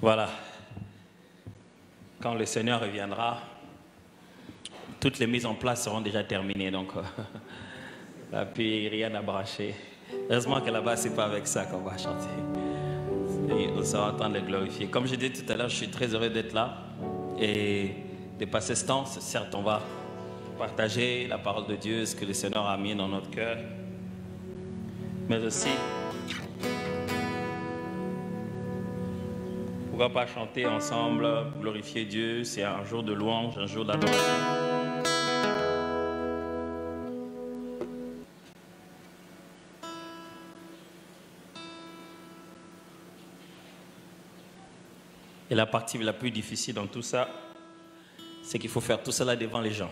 Voilà. Quand le Seigneur reviendra, toutes les mises en place seront déjà terminées. Donc, là, puis rien à brancher. Heureusement que là-bas, ce n'est pas avec ça qu'on va chanter. Et on sera en train de le glorifier. Comme je disais tout à l'heure, je suis très heureux d'être là et de passer ce temps. Certes, on va partager la parole de Dieu, ce que le Seigneur a mis dans notre cœur, mais aussi, pourquoi pas chanter ensemble, glorifier Dieu. C'est un jour de louange, un jour d'adoration. Et la partie la plus difficile dans tout ça, c'est qu'il faut faire tout cela devant les gens.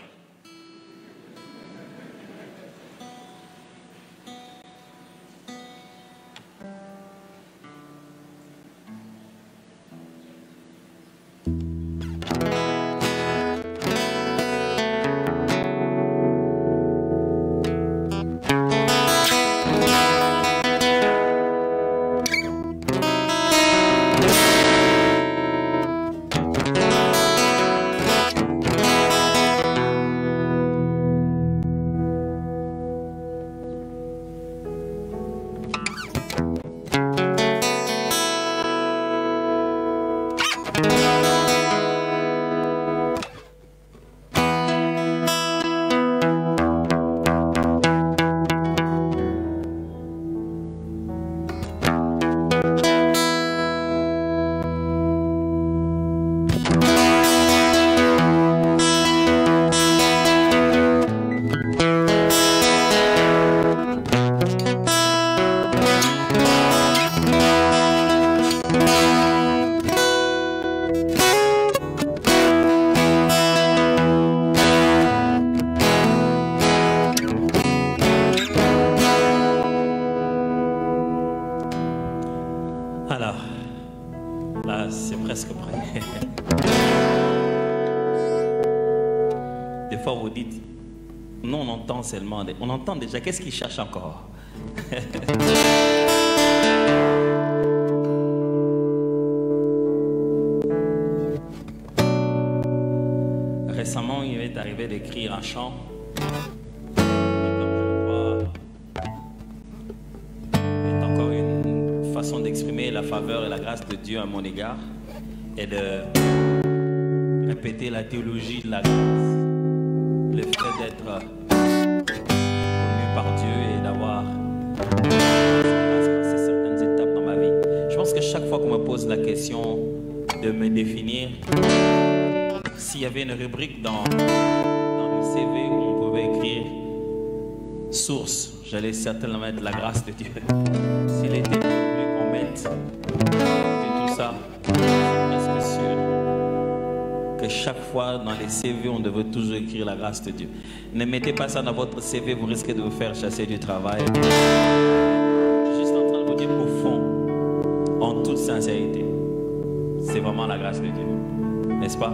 Seulement, on entend déjà, qu'est-ce qu'il cherche encore? Récemment, il m'est arrivé d'écrire un chant. Et comme je le crois, est encore une façon d'exprimer la faveur et la grâce de Dieu à mon égard et de répéter la théologie de la grâce, le fait d'être par Dieu et d'avoir passé certaines étapes dans ma vie. Je pense que chaque fois qu'on me pose la question de me définir, s'il y avait une rubrique dans le CV où on pouvait écrire source, j'allais certainement mettre la grâce de Dieu. S'il était prévu qu'on mette et tout ça, je suis presque sûr que chaque fois dans les CV, on devait toujours écrire la grâce de Dieu. Ne mettez pas ça dans votre CV, vous risquez de vous faire chasser du travail. Je suis juste en train de vous dire qu'au fond, en toute sincérité, c'est vraiment la grâce de Dieu. N'est-ce pas?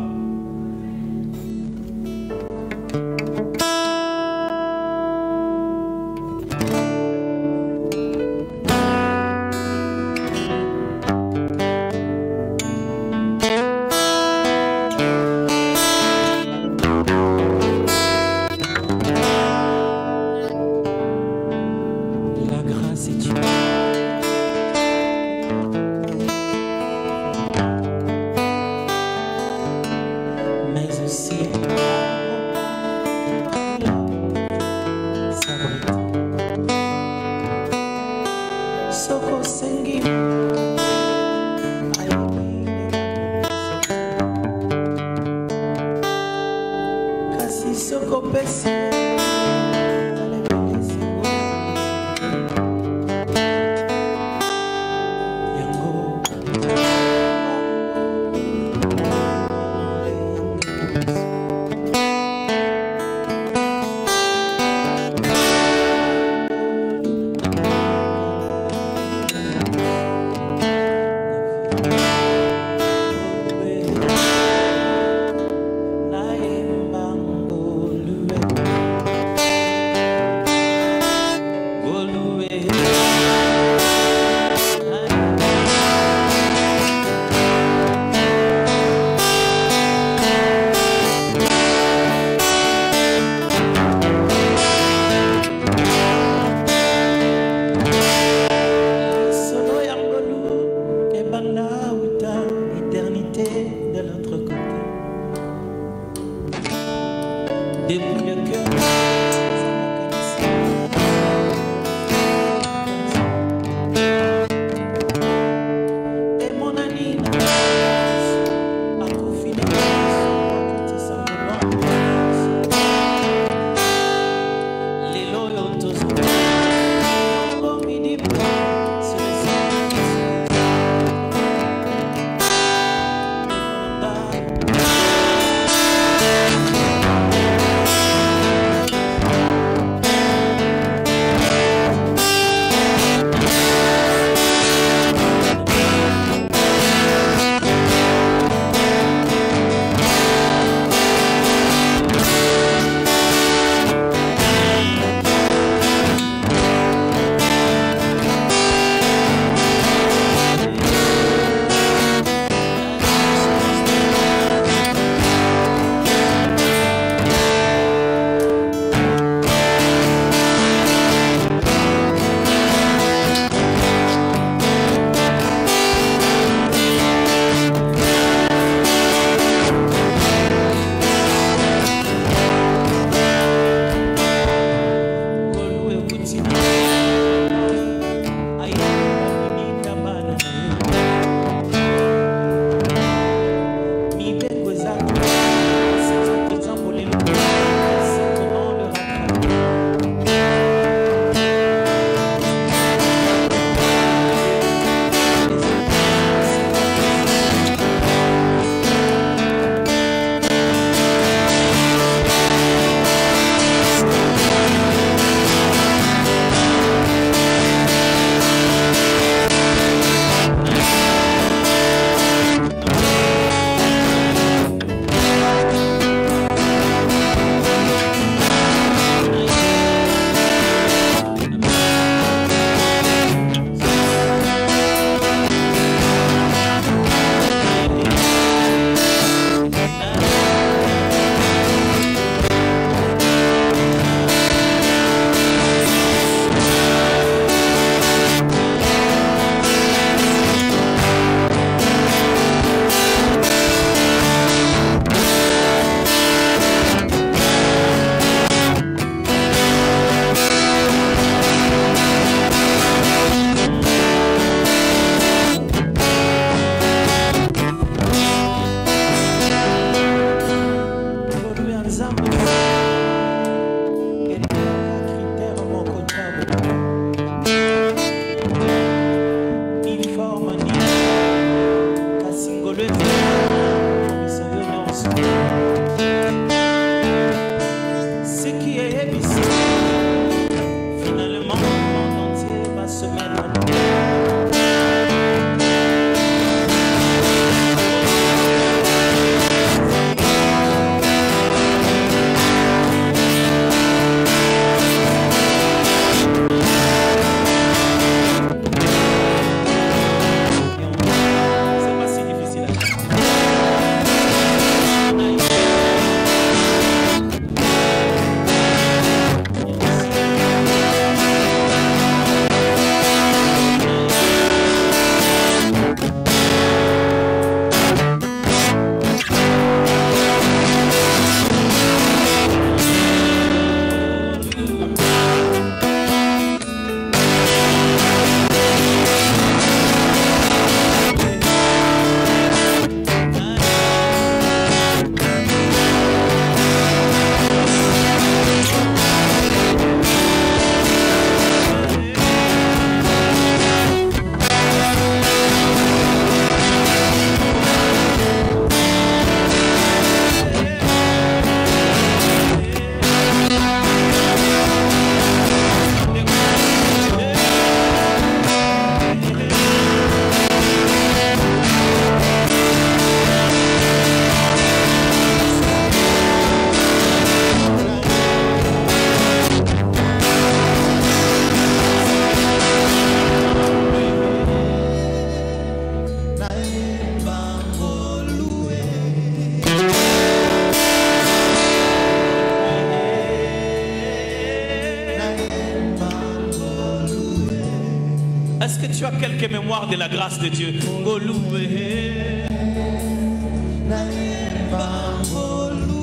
Est-ce que tu as quelques mémoires de la grâce de Dieu?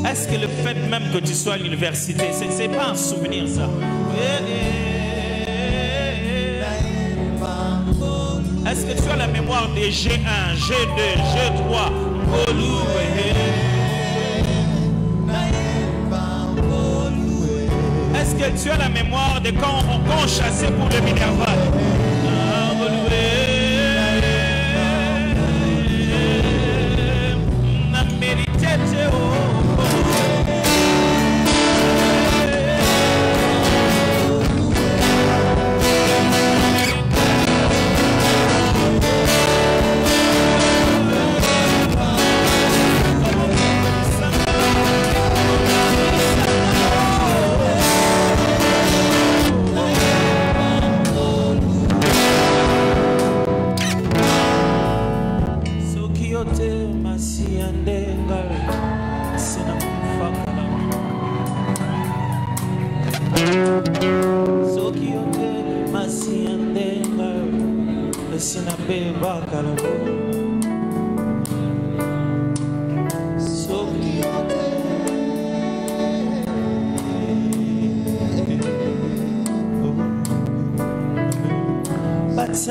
Est-ce que le fait même que tu sois à l'université, c'est pas un souvenir ça? Est-ce que tu as la mémoire des G1, G2, G3? Est-ce que que tu as la mémoire de quand on chassait pour le Minerval.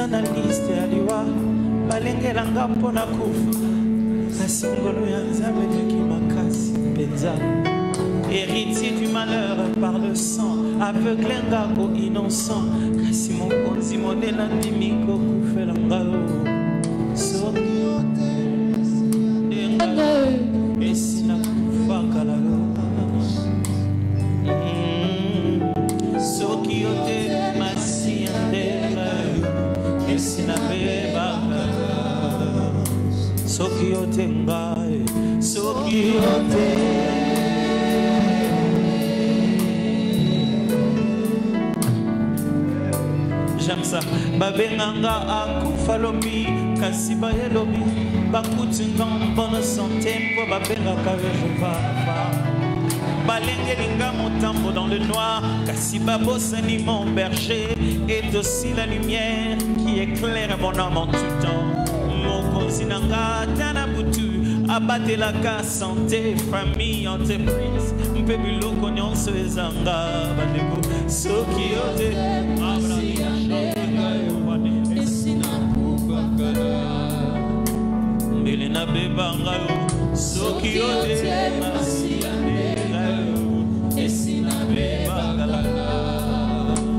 Analiste aliwa balengela ngapo na kufa kasi ngolo ya nzambe ki makasi penza héritier du malheur par le sang aveugle ngako innocent kasi mokonzi modela ndimiko kufela ngalo soki esina kufakala soki yote masi Sina beba Sokiote ngai Sokiote J'aime ça Babenganga akufa lobi Kasiba yelobi Bakuti en bonne santé Pour babengaka Jehova Balengelinga mon tambour dans le noir Kasiba Bossani mon berger est aussi la lumière qui éclaire mon âme en tout temps Mon konsinanga tanabutu Abatte la casse, santé, famille, entreprise Mpebilo konyonso ezanga Bandego Soki yote Mbelena bebanga yo Soki yote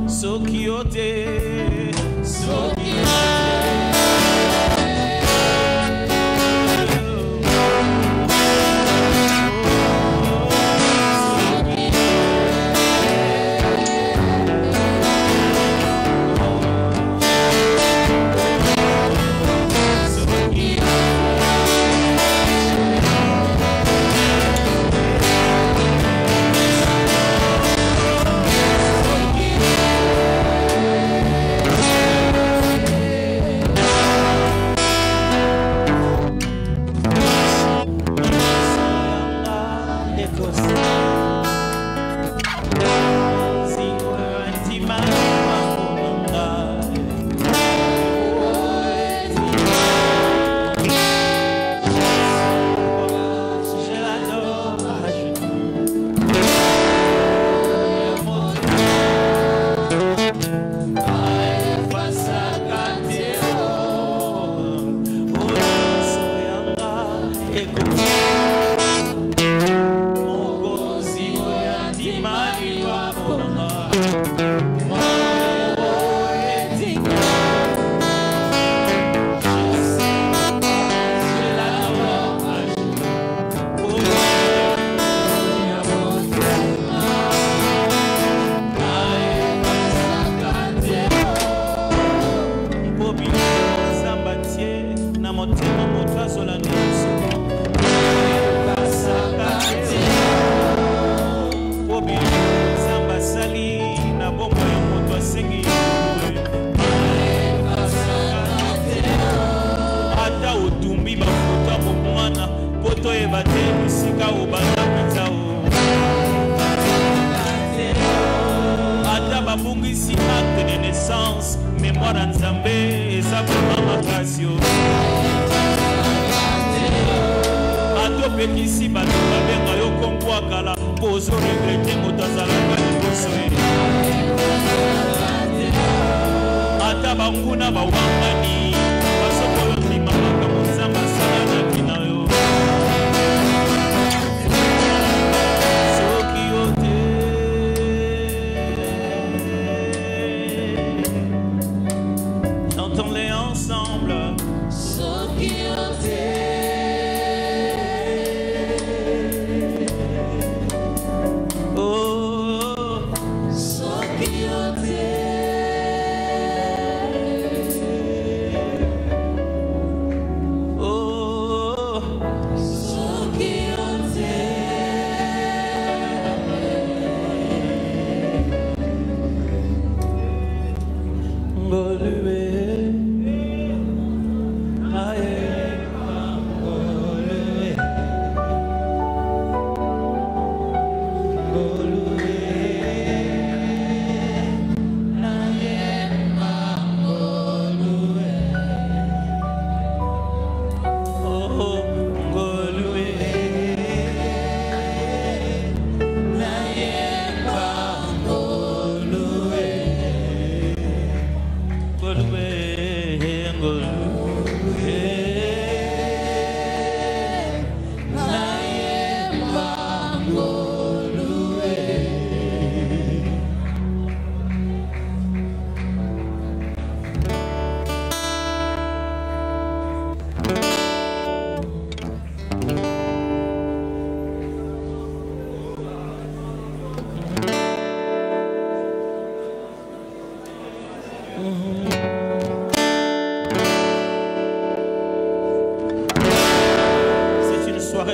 Sokiote, Sokiote. Babungisi acte de naissance, mémoire d'Anzambé et sa maman Casio. Atopekisi bato babenga yo kongo akala pozo regrete motazalaka liboso ye. Ata banguna bawangani basokoyo ndimamaka mozamba salanaki na yo. Soki yo te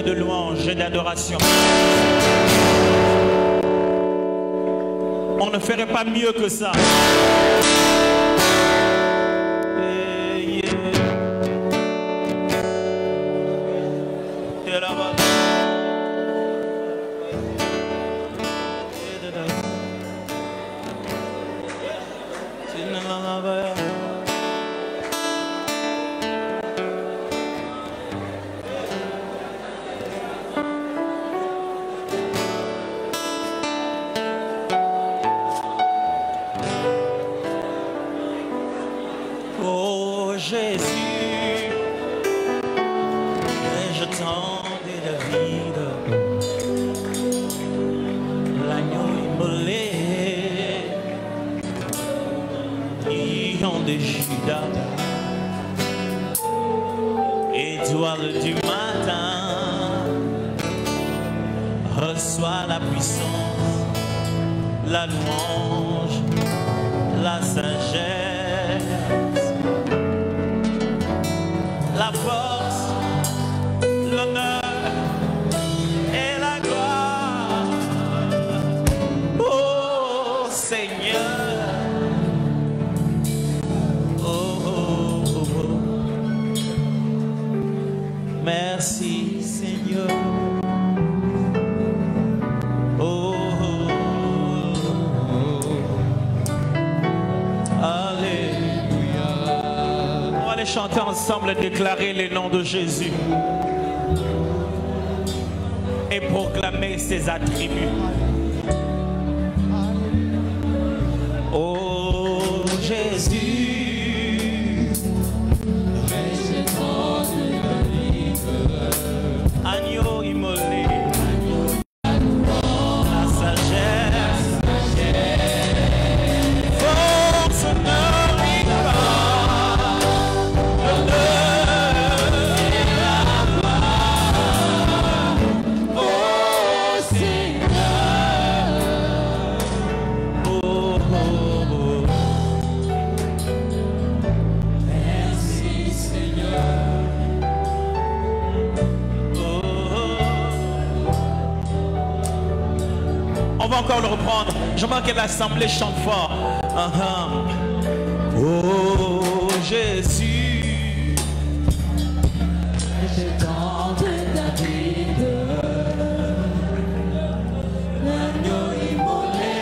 De louange et d'adoration. On ne ferait pas mieux que ça. Étoile du matin, reçois la puissance, la louange, la sagesse, la force, l'honneur et la gloire. Oh Seigneur. Merci Seigneur. Oh, Alléluia. On va aller chanter ensemble et déclarer les noms de Jésus et proclamer ses attributs. Oh Jésus. Agneau immolé, la sagesse, force, honneur et gloire, la gloire. Oh Seigneur, oh, oh, oh. Merci Seigneur. On va encore le reprendre. J'aimerais que l'assemblée chante fort. Oh Jésus, je tente David, l'agneau immolé,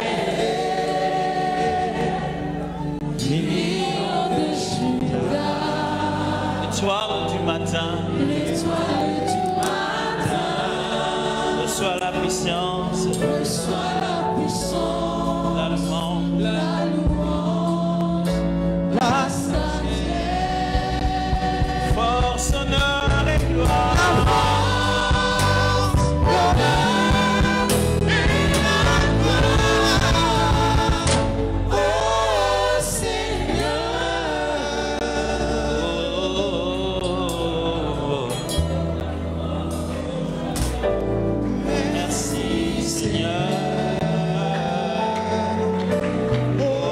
lion de Juda, l'étoile du matin, reçois la puissance, la louange, la sagesse, force, honneur et gloire. Oh Seigneur, merci Seigneur. Oh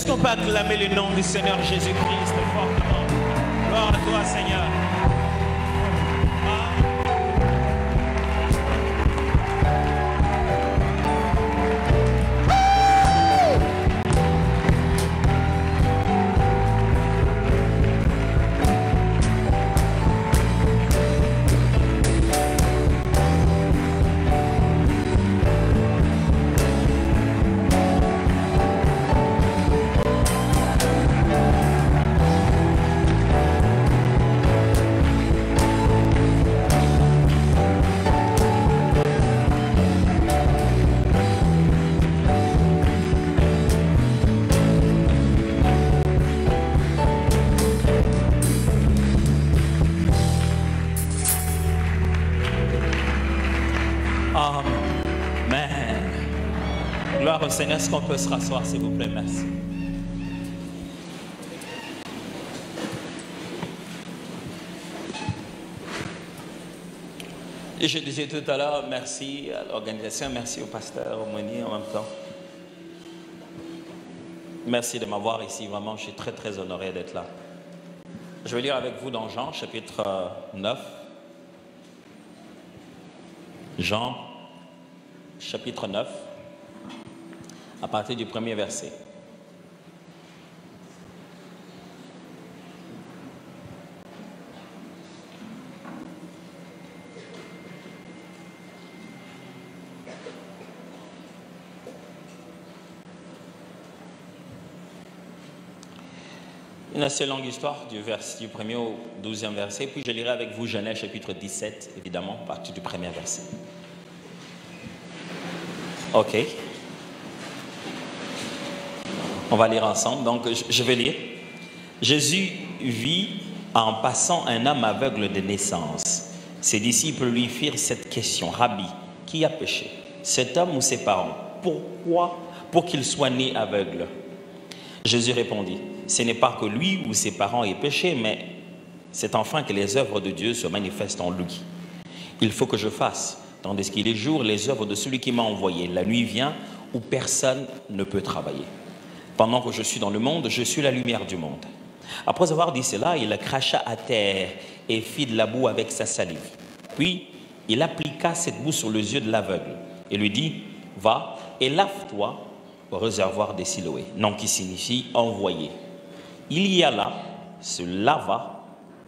Est-ce qu'on peut acclamer le nom du Seigneur Jésus-Christ fortement? Gloire à toi, Seigneur. Gloire au Seigneur, est-ce qu'on peut se rasseoir, s'il vous plaît? Merci. Et je disais tout à l'heure, merci à l'organisation, merci au pasteur Aumonier en même temps. Merci de m'avoir ici, vraiment, je suis très très honoré d'être là. Je vais lire avec vous dans Jean, chapitre 9. Jean, chapitre 9. À partir du premier verset. Une assez longue histoire du 1er au 12e verset, puis je lirai avec vous Genèse chapitre 17, évidemment, à partir du premier verset. Ok. On va lire ensemble, donc je vais lire. Jésus vit en passant un homme aveugle de naissance. Ses disciples lui firent cette question. Rabbi, qui a péché, cet homme ou ses parents? Pourquoi? Pour qu'il soit né aveugle. Jésus répondit, ce n'est pas que lui ou ses parents aient péché, mais c'est enfin que les œuvres de Dieu se manifestent en lui. Il faut que je fasse, tandis qu'il est jour, les œuvres de celui qui m'a envoyé. La nuit vient où personne ne peut travailler. Pendant que je suis dans le monde, je suis la lumière du monde. Après avoir dit cela, il cracha à terre et fit de la boue avec sa salive. Puis, il appliqua cette boue sur les yeux de l'aveugle et lui dit, va et lave-toi au réservoir des Siloé, nom qui signifie envoyé. Il y alla, se lava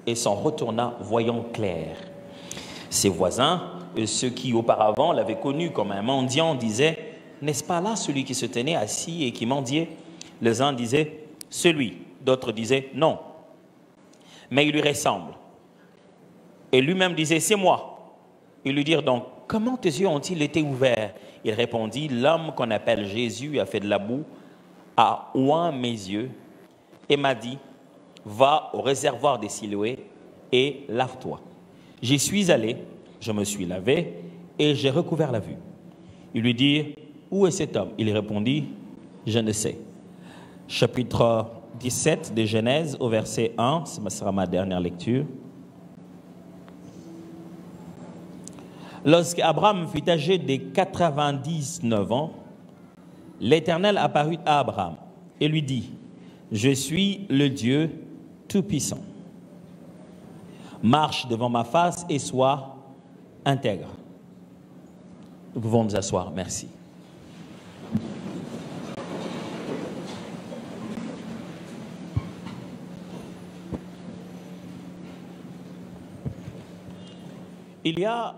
et s'en retourna voyant clair. Ses voisins, ceux qui auparavant l'avaient connu comme un mendiant, disaient, n'est-ce pas là celui qui se tenait assis et qui mendiait? Les uns disaient, celui. D'autres disaient, non. Mais il lui ressemble. Et lui-même disait, c'est moi. Ils lui dirent donc, comment tes yeux ont-ils été ouverts? Il répondit, l'homme qu'on appelle Jésus a fait de la boue, a oint mes yeux et m'a dit, va au réservoir des Siloé et lave-toi. J'y suis allé, je me suis lavé et j'ai recouvert la vue. Ils lui dirent, où est cet homme? Il répondit, je ne sais. Chapitre 17 de Genèse au verset 1, ce sera ma dernière lecture. Lorsqu'Abraham fut âgé de 99 ans, l'Éternel apparut à Abraham et lui dit, je suis le Dieu Tout-Puissant. Marche devant ma face et sois intègre. Nous pouvons nous asseoir, merci. Il y a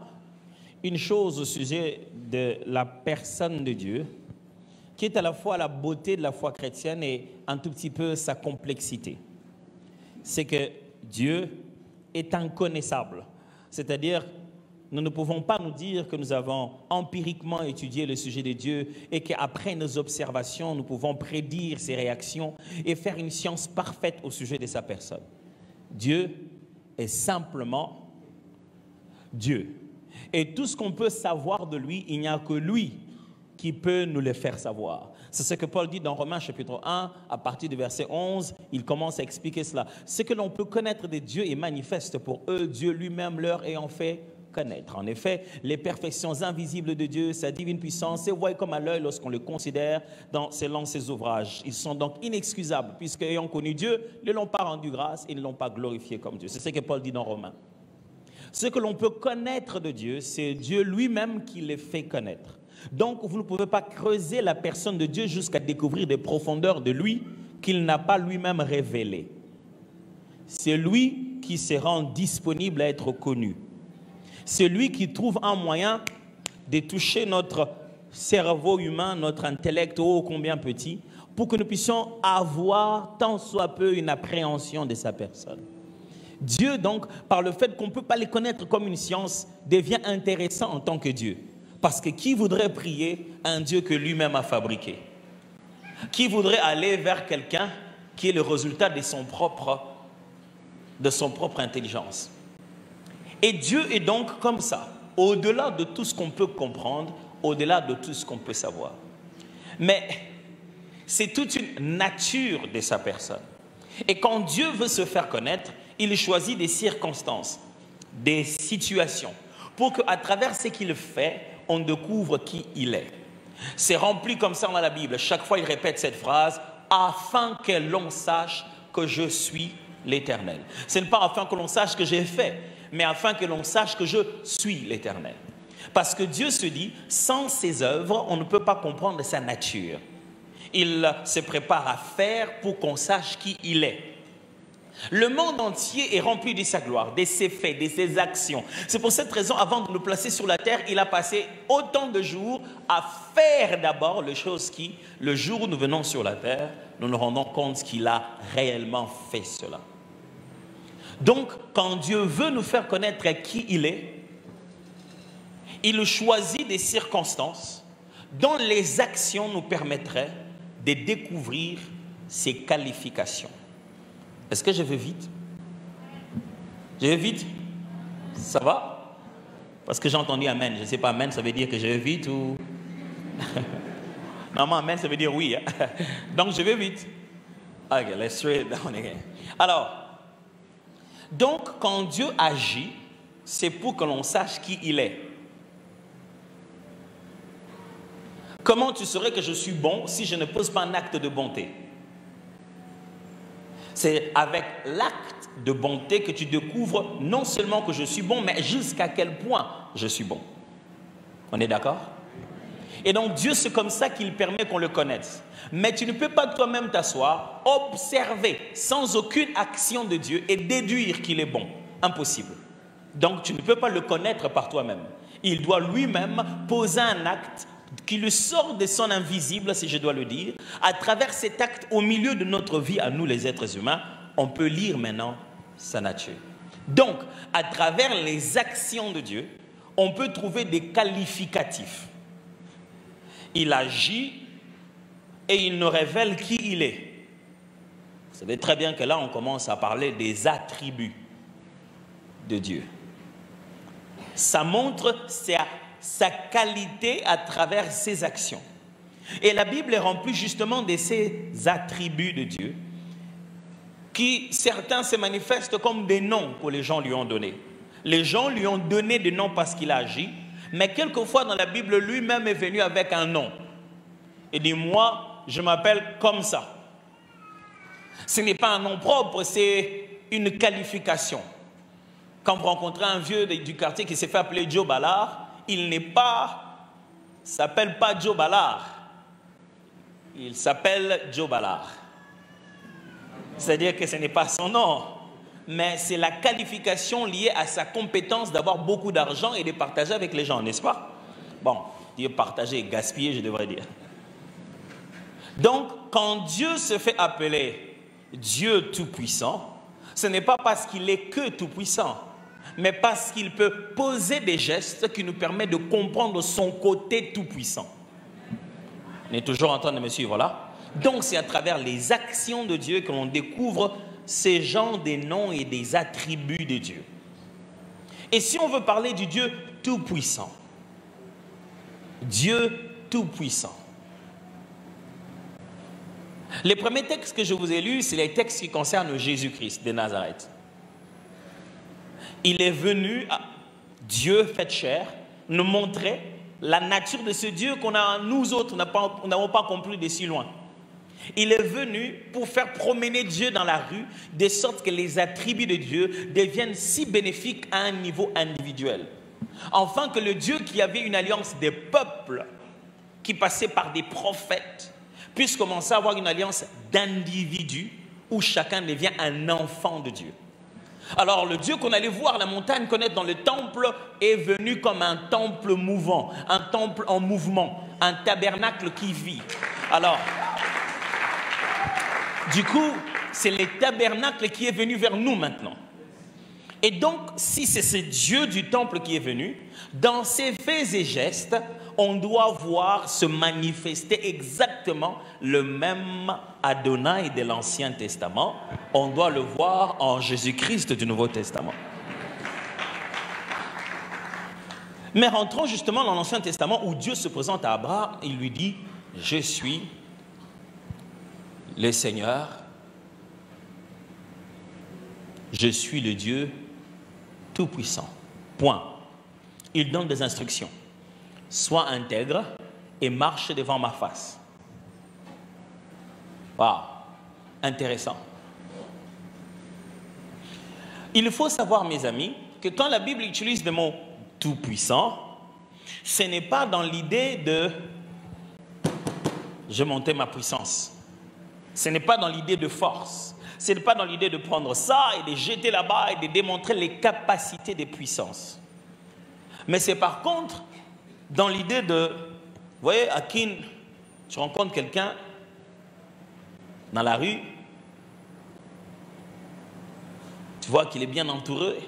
une chose au sujet de la personne de Dieu qui est à la fois la beauté de la foi chrétienne et un tout petit peu sa complexité. C'est que Dieu est inconnaissable. C'est-à-dire, nous ne pouvons pas nous dire que nous avons empiriquement étudié le sujet de Dieu et qu'après nos observations, nous pouvons prédire ses réactions et faire une science parfaite au sujet de sa personne. Dieu est simplement Dieu. Et tout ce qu'on peut savoir de lui, il n'y a que lui qui peut nous le faire savoir. C'est ce que Paul dit dans Romains chapitre 1, à partir du verset 11, il commence à expliquer cela. Ce que l'on peut connaître de Dieu est manifeste pour eux, Dieu lui-même leur ayant fait connaître. En effet, les perfections invisibles de Dieu, sa divine puissance, se voient comme à l'œil lorsqu'on les considère selon ses ouvrages. Ils sont donc inexcusables, puisque ayant connu Dieu, ne l'ont pas rendu grâce et ne l'ont pas glorifié comme Dieu. C'est ce que Paul dit dans Romains. Ce que l'on peut connaître de Dieu, c'est Dieu lui-même qui les fait connaître. Donc, vous ne pouvez pas creuser la personne de Dieu jusqu'à découvrir des profondeurs de lui qu'il n'a pas lui-même révélées. C'est lui qui se rend disponible à être connu. C'est lui qui trouve un moyen de toucher notre cerveau humain, notre intellect ô combien petit, pour que nous puissions avoir tant soit peu une appréhension de sa personne. Dieu, donc, par le fait qu'on ne peut pas les connaître comme une science, devient intéressant en tant que Dieu. Parce que qui voudrait prier un Dieu que lui-même a fabriqué? Qui voudrait aller vers quelqu'un qui est le résultat de son propre intelligence? Et Dieu est donc comme ça, au-delà de tout ce qu'on peut comprendre, au-delà de tout ce qu'on peut savoir. Mais c'est toute une nature de sa personne. Et quand Dieu veut se faire connaître, il choisit des circonstances, des situations, pour qu'à travers ce qu'il fait, on découvre qui il est. C'est rempli comme ça dans la Bible. Chaque fois, il répète cette phrase, « afin que l'on sache que je suis l'Éternel ». Ce n'est pas afin que l'on sache que j'ai fait, mais afin que l'on sache que je suis l'Éternel. Parce que Dieu se dit, sans ses œuvres, on ne peut pas comprendre sa nature. Il se prépare à faire pour qu'on sache qui il est. Le monde entier est rempli de sa gloire, de ses faits, de ses actions. C'est pour cette raison, avant de nous placer sur la terre, il a passé autant de jours à faire d'abord les choses qui, le jour où nous venons sur la terre, nous nous rendons compte qu'il a réellement fait cela. Donc, quand Dieu veut nous faire connaître qui il est, il choisit des circonstances dont les actions nous permettraient de découvrir ses qualifications. Est-ce que je vais vite? Je vais vite? Ça va? Parce que j'ai entendu Amen. Je ne sais pas, Amen, ça veut dire que je vais vite ou... Normalement, Amen, ça veut dire oui. Hein? Donc, je vais vite. Ok, let's straight down again. Alors, donc, quand Dieu agit, c'est pour que l'on sache qui il est. Comment tu saurais que je suis bon si je ne pose pas un acte de bonté? C'est avec l'acte de bonté que tu découvres non seulement que je suis bon, mais jusqu'à quel point je suis bon. On est d'accord? Et donc Dieu, c'est comme ça qu'il permet qu'on le connaisse. Mais tu ne peux pas toi-même t'asseoir, observer sans aucune action de Dieu et déduire qu'il est bon. Impossible. Donc tu ne peux pas le connaître par toi-même. Il doit lui-même poser un acte qui le sort de son invisible, si je dois le dire. À travers cet acte, au milieu de notre vie, à nous les êtres humains, on peut lire maintenant sa nature. Donc, à travers les actions de Dieu, on peut trouver des qualificatifs. Il agit et il nous révèle qui il est. Vous savez très bien que là, on commence à parler des attributs de Dieu. Ça montre sa qualité à travers ses actions. Et la Bible est remplie justement de ces attributs de Dieu qui, certains se manifestent comme des noms que les gens lui ont donnés. Les gens lui ont donné des noms parce qu'il a agi, mais quelquefois dans la Bible, lui-même est venu avec un nom. Il dit, moi, je m'appelle comme ça. Ce n'est pas un nom propre, c'est une qualification. Quand vous rencontrez un vieux du quartier qui s'est fait appeler Joe Ballard, il s'appelle pas Joe Ballard. Il s'appelle Joe Ballard. C'est-à-dire que ce n'est pas son nom, mais c'est la qualification liée à sa compétence d'avoir beaucoup d'argent et de partager avec les gens, n'est-ce pas? Bon, dire partager, gaspiller, je devrais dire. Donc, quand Dieu se fait appeler Dieu Tout-Puissant, ce n'est pas parce qu'il est que Tout-Puissant, mais parce qu'il peut poser des gestes qui nous permettent de comprendre son côté tout-puissant. On est toujours en train de me suivre là? Donc c'est à travers les actions de Dieu que l'on découvre ces genres des noms et des attributs de Dieu. Et si on veut parler du Dieu tout-puissant, Dieu tout-puissant, les premiers textes que je vous ai lus, c'est les textes qui concernent Jésus-Christ de Nazareth. Il est venu Dieu fait chair, nous montrait la nature de ce Dieu qu'on a, nous autres, n'avons pas compris de si loin. Il est venu pour faire promener Dieu dans la rue, de sorte que les attributs de Dieu deviennent si bénéfiques à un niveau individuel. Enfin que le Dieu qui avait une alliance des peuples, qui passait par des prophètes, puisse commencer à avoir une alliance d'individus, où chacun devient un enfant de Dieu. Alors le Dieu qu'on allait voir à la montagne, connaître dans le temple, est venu comme un temple mouvant, un temple en mouvement, un tabernacle qui vit. Alors, du coup, c'est le tabernacle qui est venu vers nous maintenant. Et donc, si c'est ce Dieu du temple qui est venu, dans ses faits et gestes, on doit voir se manifester exactement le même Adonai de l'Ancien Testament. On doit le voir en Jésus-Christ du Nouveau Testament. Mais rentrons justement dans l'Ancien Testament où Dieu se présente à Abraham, il lui dit « Je suis le Seigneur, je suis le Dieu Tout-Puissant. » Point. Il donne des instructions. Sois intègre et marche devant ma face. Waouh, intéressant. Il faut savoir, mes amis, que quand la Bible utilise le mot tout-puissant, ce n'est pas dans l'idée de « je montais ma puissance ». Ce n'est pas dans l'idée de force. Ce n'est pas dans l'idée de prendre ça et de jeter là-bas et de démontrer les capacités de puissance. Mais c'est par contre dans l'idée de, vous voyez, à qui tu rencontres quelqu'un dans la rue, tu vois qu'il est bien entouré.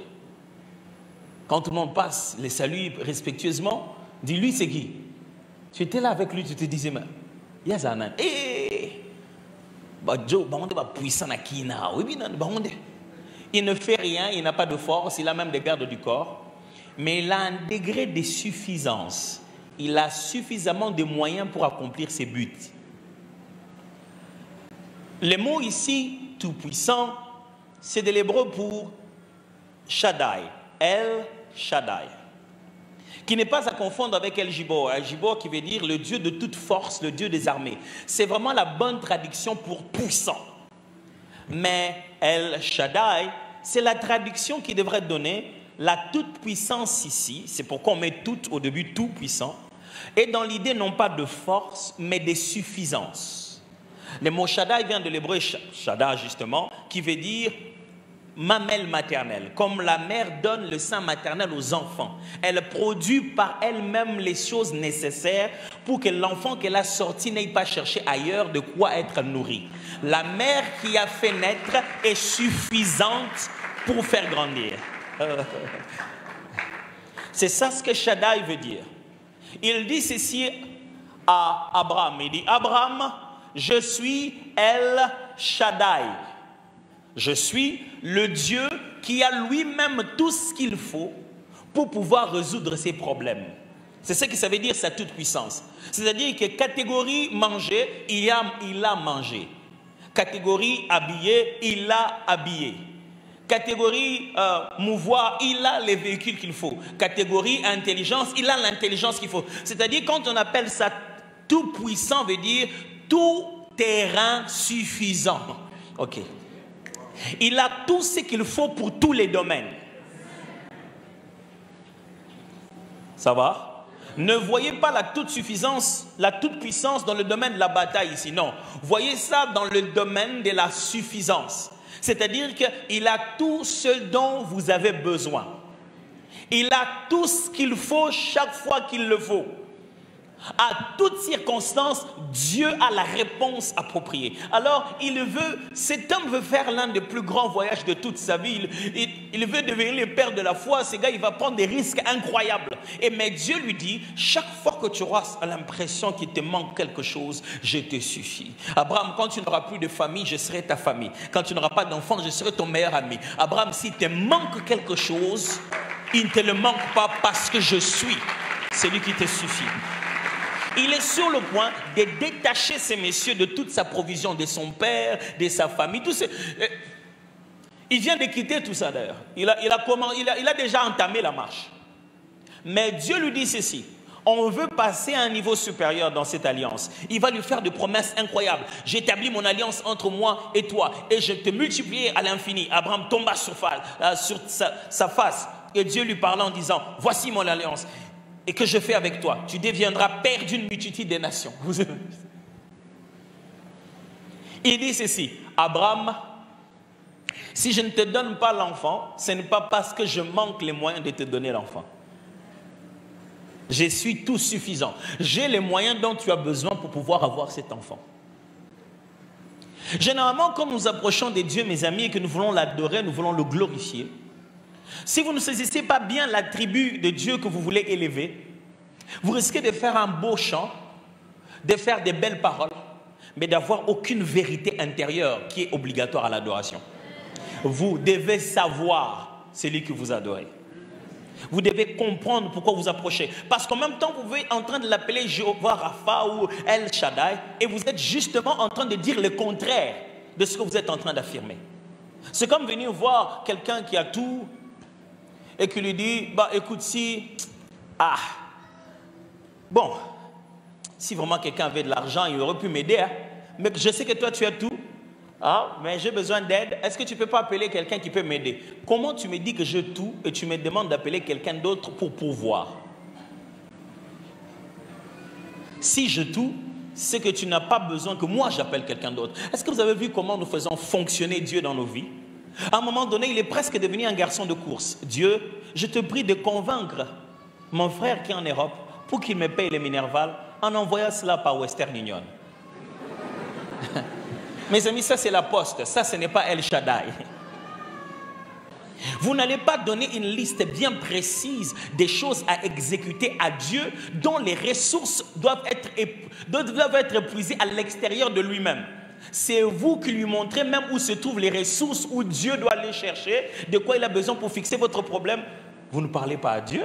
Quand tout le monde passe, les salue respectueusement, dis-lui c'est qui? Tu étais là avec lui, tu te disais, mais il y a Zanan. Il ne fait rien, il n'a pas de force, il a même des gardes du corps, mais il a un degré de suffisance. Il a suffisamment de moyens pour accomplir ses buts. Le mot ici, tout-puissant, c'est de l'hébreu pour Shaddai, El Shaddai, qui n'est pas à confondre avec El Gibor. El Gibor qui veut dire le Dieu de toute force, le Dieu des armées. C'est vraiment la bonne traduction pour puissant. Mais El Shaddai, c'est la traduction qui devrait donner la toute-puissance ici. C'est pourquoi on met tout au début, tout puissant. Et dans l'idée non pas de force, mais de suffisance. Le mot Shaddai vient de l'hébreu Shaddai justement, qui veut dire mamelle maternelle. Comme la mère donne le sein maternel aux enfants, elle produit par elle-même les choses nécessaires pour que l'enfant qu'elle a sorti n'aille pas chercher ailleurs de quoi être nourri. La mère qui a fait naître est suffisante pour faire grandir. C'est ça ce que Shaddai veut dire. Il dit ceci à Abraham. Il dit, Abraham, je suis El Shaddai. Je suis le Dieu qui a lui-même tout ce qu'il faut pour pouvoir résoudre ses problèmes. C'est ce que ça veut dire sa toute-puissance. C'est-à-dire que catégorie manger, il a mangé. Catégorie habillé, il a habillé. Catégorie mouvoir, il a les véhicules qu'il faut. Catégorie intelligence, il a l'intelligence qu'il faut. C'est-à-dire quand on appelle ça tout puissant, veut dire tout terrain suffisant. Ok. Il a tout ce qu'il faut pour tous les domaines. Ça va? Ne voyez pas la toute-suffisance, la toute-puissance dans le domaine de la bataille ici. Non. Voyez ça dans le domaine de la suffisance. C'est-à-dire qu'il a tout ce dont vous avez besoin. Il a tout ce qu'il faut chaque fois qu'il le faut. À toute circonstance, Dieu a la réponse appropriée. Alors, cet homme veut faire l'un des plus grands voyages de toute sa vie. Il veut devenir le père de la foi. Ce gars, il va prendre des risques incroyables. Mais Dieu lui dit, chaque fois que tu auras l'impression qu'il te manque quelque chose, je te suffis. Abraham, quand tu n'auras plus de famille, je serai ta famille. Quand tu n'auras pas d'enfant, je serai ton meilleur ami. Abraham, s'il te manque quelque chose, il ne te le manque pas parce que je suis celui qui te suffit. Il est sur le point de détacher ces messieurs de toute sa provision, de son père, de sa famille. Il vient de quitter tout ça d'ailleurs. Il a déjà entamé la marche. Mais Dieu lui dit ceci. On veut passer à un niveau supérieur dans cette alliance. Il va lui faire des promesses incroyables. J'établis mon alliance entre moi et toi et je te multiplierai à l'infini. Abraham tomba sur sa face et Dieu lui parla en disant, voici mon alliance et que je fais avec toi. Tu deviendras père d'une multitude des nations. Il dit ceci, Abraham, si je ne te donne pas l'enfant, ce n'est pas parce que je manque les moyens de te donner l'enfant. Je suis tout suffisant. J'ai les moyens dont tu as besoin pour pouvoir avoir cet enfant. Généralement, quand nous approchons de Dieu, mes amis, et que nous voulons l'adorer, nous voulons le glorifier, si vous ne saisissez pas bien l'attribut de Dieu que vous voulez élever, vous risquez de faire un beau chant, de faire des belles paroles, mais d'avoir aucune vérité intérieure qui est obligatoire à l'adoration. Vous devez savoir celui que vous adorez. Vous devez comprendre pourquoi vous approchez. Parce qu'en même temps, vous êtes en train de l'appeler Jéhovah Rapha ou El Shaddai et vous êtes justement en train de dire le contraire de ce que vous êtes en train d'affirmer. C'est comme venir voir quelqu'un qui a tout et qui lui dit, bah écoute, si vraiment quelqu'un avait de l'argent, il aurait pu m'aider, hein. Mais je sais que toi tu as tout. Mais j'ai besoin d'aide. Est-ce que tu ne peux pas appeler quelqu'un qui peut m'aider? Comment tu me dis que j'ai tout et tu me demandes d'appeler quelqu'un d'autre pour pouvoir? Si j'ai tout, c'est que tu n'as pas besoin que moi j'appelle quelqu'un d'autre. Est-ce que vous avez vu comment nous faisons fonctionner Dieu dans nos vies? À un moment donné, il est presque devenu un garçon de course. Dieu, je te prie de convaincre mon frère qui est en Europe pour qu'il me paye les Minerval en envoyant cela par Western Union. Mes amis, ça c'est la poste, ça ce n'est pas El Shaddai. Vous n'allez pas donner une liste bien précise des choses à exécuter à Dieu dont les ressources doivent être épuisées à l'extérieur de lui-même. C'est vous qui lui montrez même où se trouvent les ressources, où Dieu doit aller chercher, de quoi il a besoin pour fixer votre problème. Vous ne parlez pas à Dieu.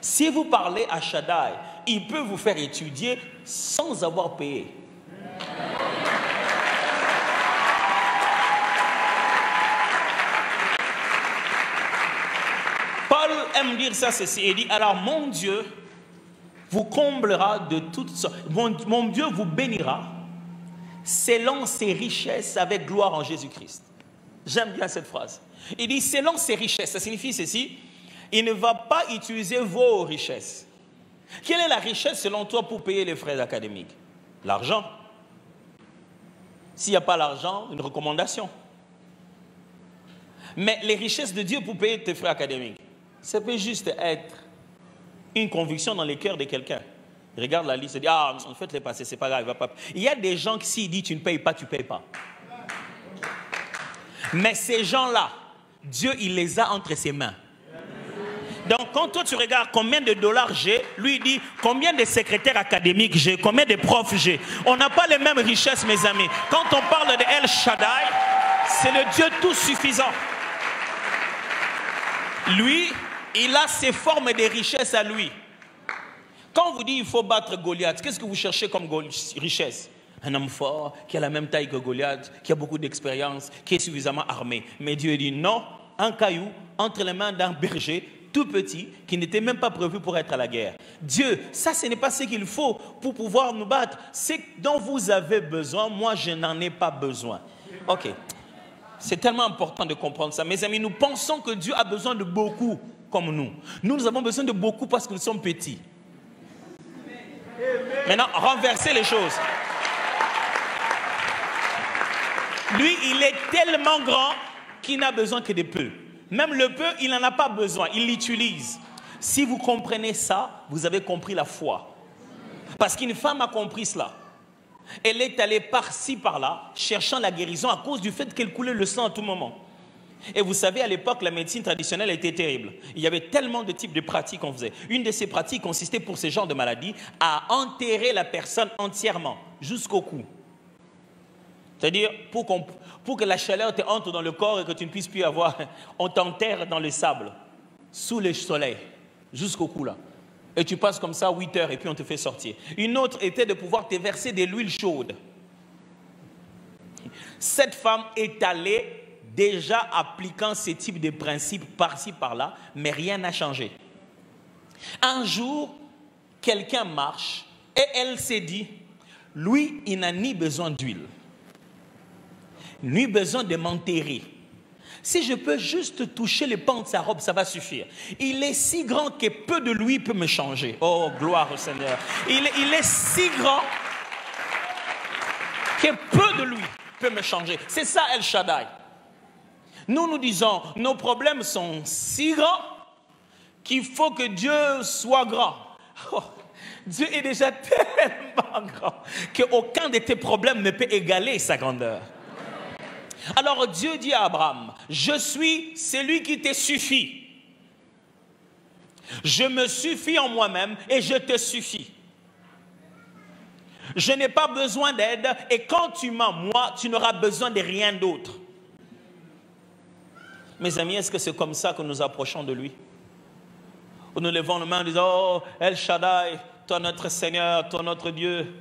Si vous parlez à Shaddai, il peut vous faire étudier sans avoir payé. Paul aime dire ça, ceci. Il dit, alors mon Dieu vous comblera de toutes sortes. Mon Dieu vous bénira selon ses richesses avec gloire en Jésus-Christ. J'aime bien cette phrase. Il dit, selon ses richesses, ça signifie ceci, il ne va pas utiliser vos richesses. Quelle est la richesse selon toi pour payer les frais académiques? L'argent. S'il n'y a pas l'argent, une recommandation. Mais les richesses de Dieu pour payer tes frais académiques, ça peut juste être une conviction dans le cœur de quelqu'un. Il regarde la liste et dit, en fait, les passés, c'est pas grave, il va pas. Il y a des gens qui, s'ils disent, tu ne payes pas, tu ne payes pas. Mais ces gens-là, Dieu, il les a entre ses mains. Donc, quand toi, tu regardes combien de dollars j'ai, lui, il dit, combien de secrétaires académiques j'ai, combien de profs j'ai. On n'a pas les mêmes richesses, mes amis. Quand on parle de El Shaddai, c'est le Dieu tout suffisant. Lui, il a ses formes de richesses à lui. Quand on vous dit il faut battre Goliath, qu'est-ce que vous cherchez comme richesse? Un homme fort, qui a la même taille que Goliath, qui a beaucoup d'expérience, qui est suffisamment armé. Mais Dieu dit non, un caillou entre les mains d'un berger tout petit, qui n'était même pas prévu pour être à la guerre. Dieu, ça ce n'est pas ce qu'il faut pour pouvoir nous battre. Ce dont vous avez besoin, moi je n'en ai pas besoin. Ok. C'est tellement important de comprendre ça. Mes amis, nous pensons que Dieu a besoin de beaucoup comme nous. Nous avons besoin de beaucoup parce que nous sommes petits. Maintenant, renversez les choses. Lui, il est tellement grand qu'il n'a besoin que de peu. Même le peu, il n'en a pas besoin. Il l'utilise. Si vous comprenez ça, vous avez compris la foi. Parce qu'une femme a compris cela. Elle est allée par-ci, par-là, cherchant la guérison à cause du fait qu'elle coulait le sang à tout moment. Et vous savez, à l'époque, la médecine traditionnelle était terrible. Il y avait tellement de types de pratiques qu'on faisait. Une de ces pratiques consistait pour ce genre de maladie à enterrer la personne entièrement, jusqu'au cou. C'est-à-dire, pour que la chaleur te entre dans le corps et que tu ne puisses plus avoir, on t'enterre dans le sable, sous le soleil, jusqu'au cou là. Et tu passes comme ça 8 heures et puis on te fait sortir. Une autre était de pouvoir te verser de l'huile chaude. Cette femme est allée déjà appliquant ce type de principes par-ci, par-là, mais rien n'a changé. Un jour, quelqu'un marche et elle s'est dit, lui, il n'a ni besoin d'huile, ni besoin de m'enterrer. Si je peux juste toucher les pans de sa robe, ça va suffire. Il est si grand que peu de lui peut me changer. Oh, gloire au Seigneur. Il est si grand que peu de lui peut me changer. C'est ça El Shaddai. Nous disons, nos problèmes sont si grands qu'il faut que Dieu soit grand. Oh, Dieu est déjà tellement grand qu'aucun de tes problèmes ne peut égaler sa grandeur. Alors Dieu dit à Abraham, je suis celui qui te suffit. Je me suffis en moi-même et je te suffis. Je n'ai pas besoin d'aide et quand tu m'as, moi, tu n'auras besoin de rien d'autre. Mes amis, est-ce que c'est comme ça que nous approchons de lui? Où nous levons nos mains en disant, oh, El Shaddai, toi notre Seigneur, toi notre Dieu.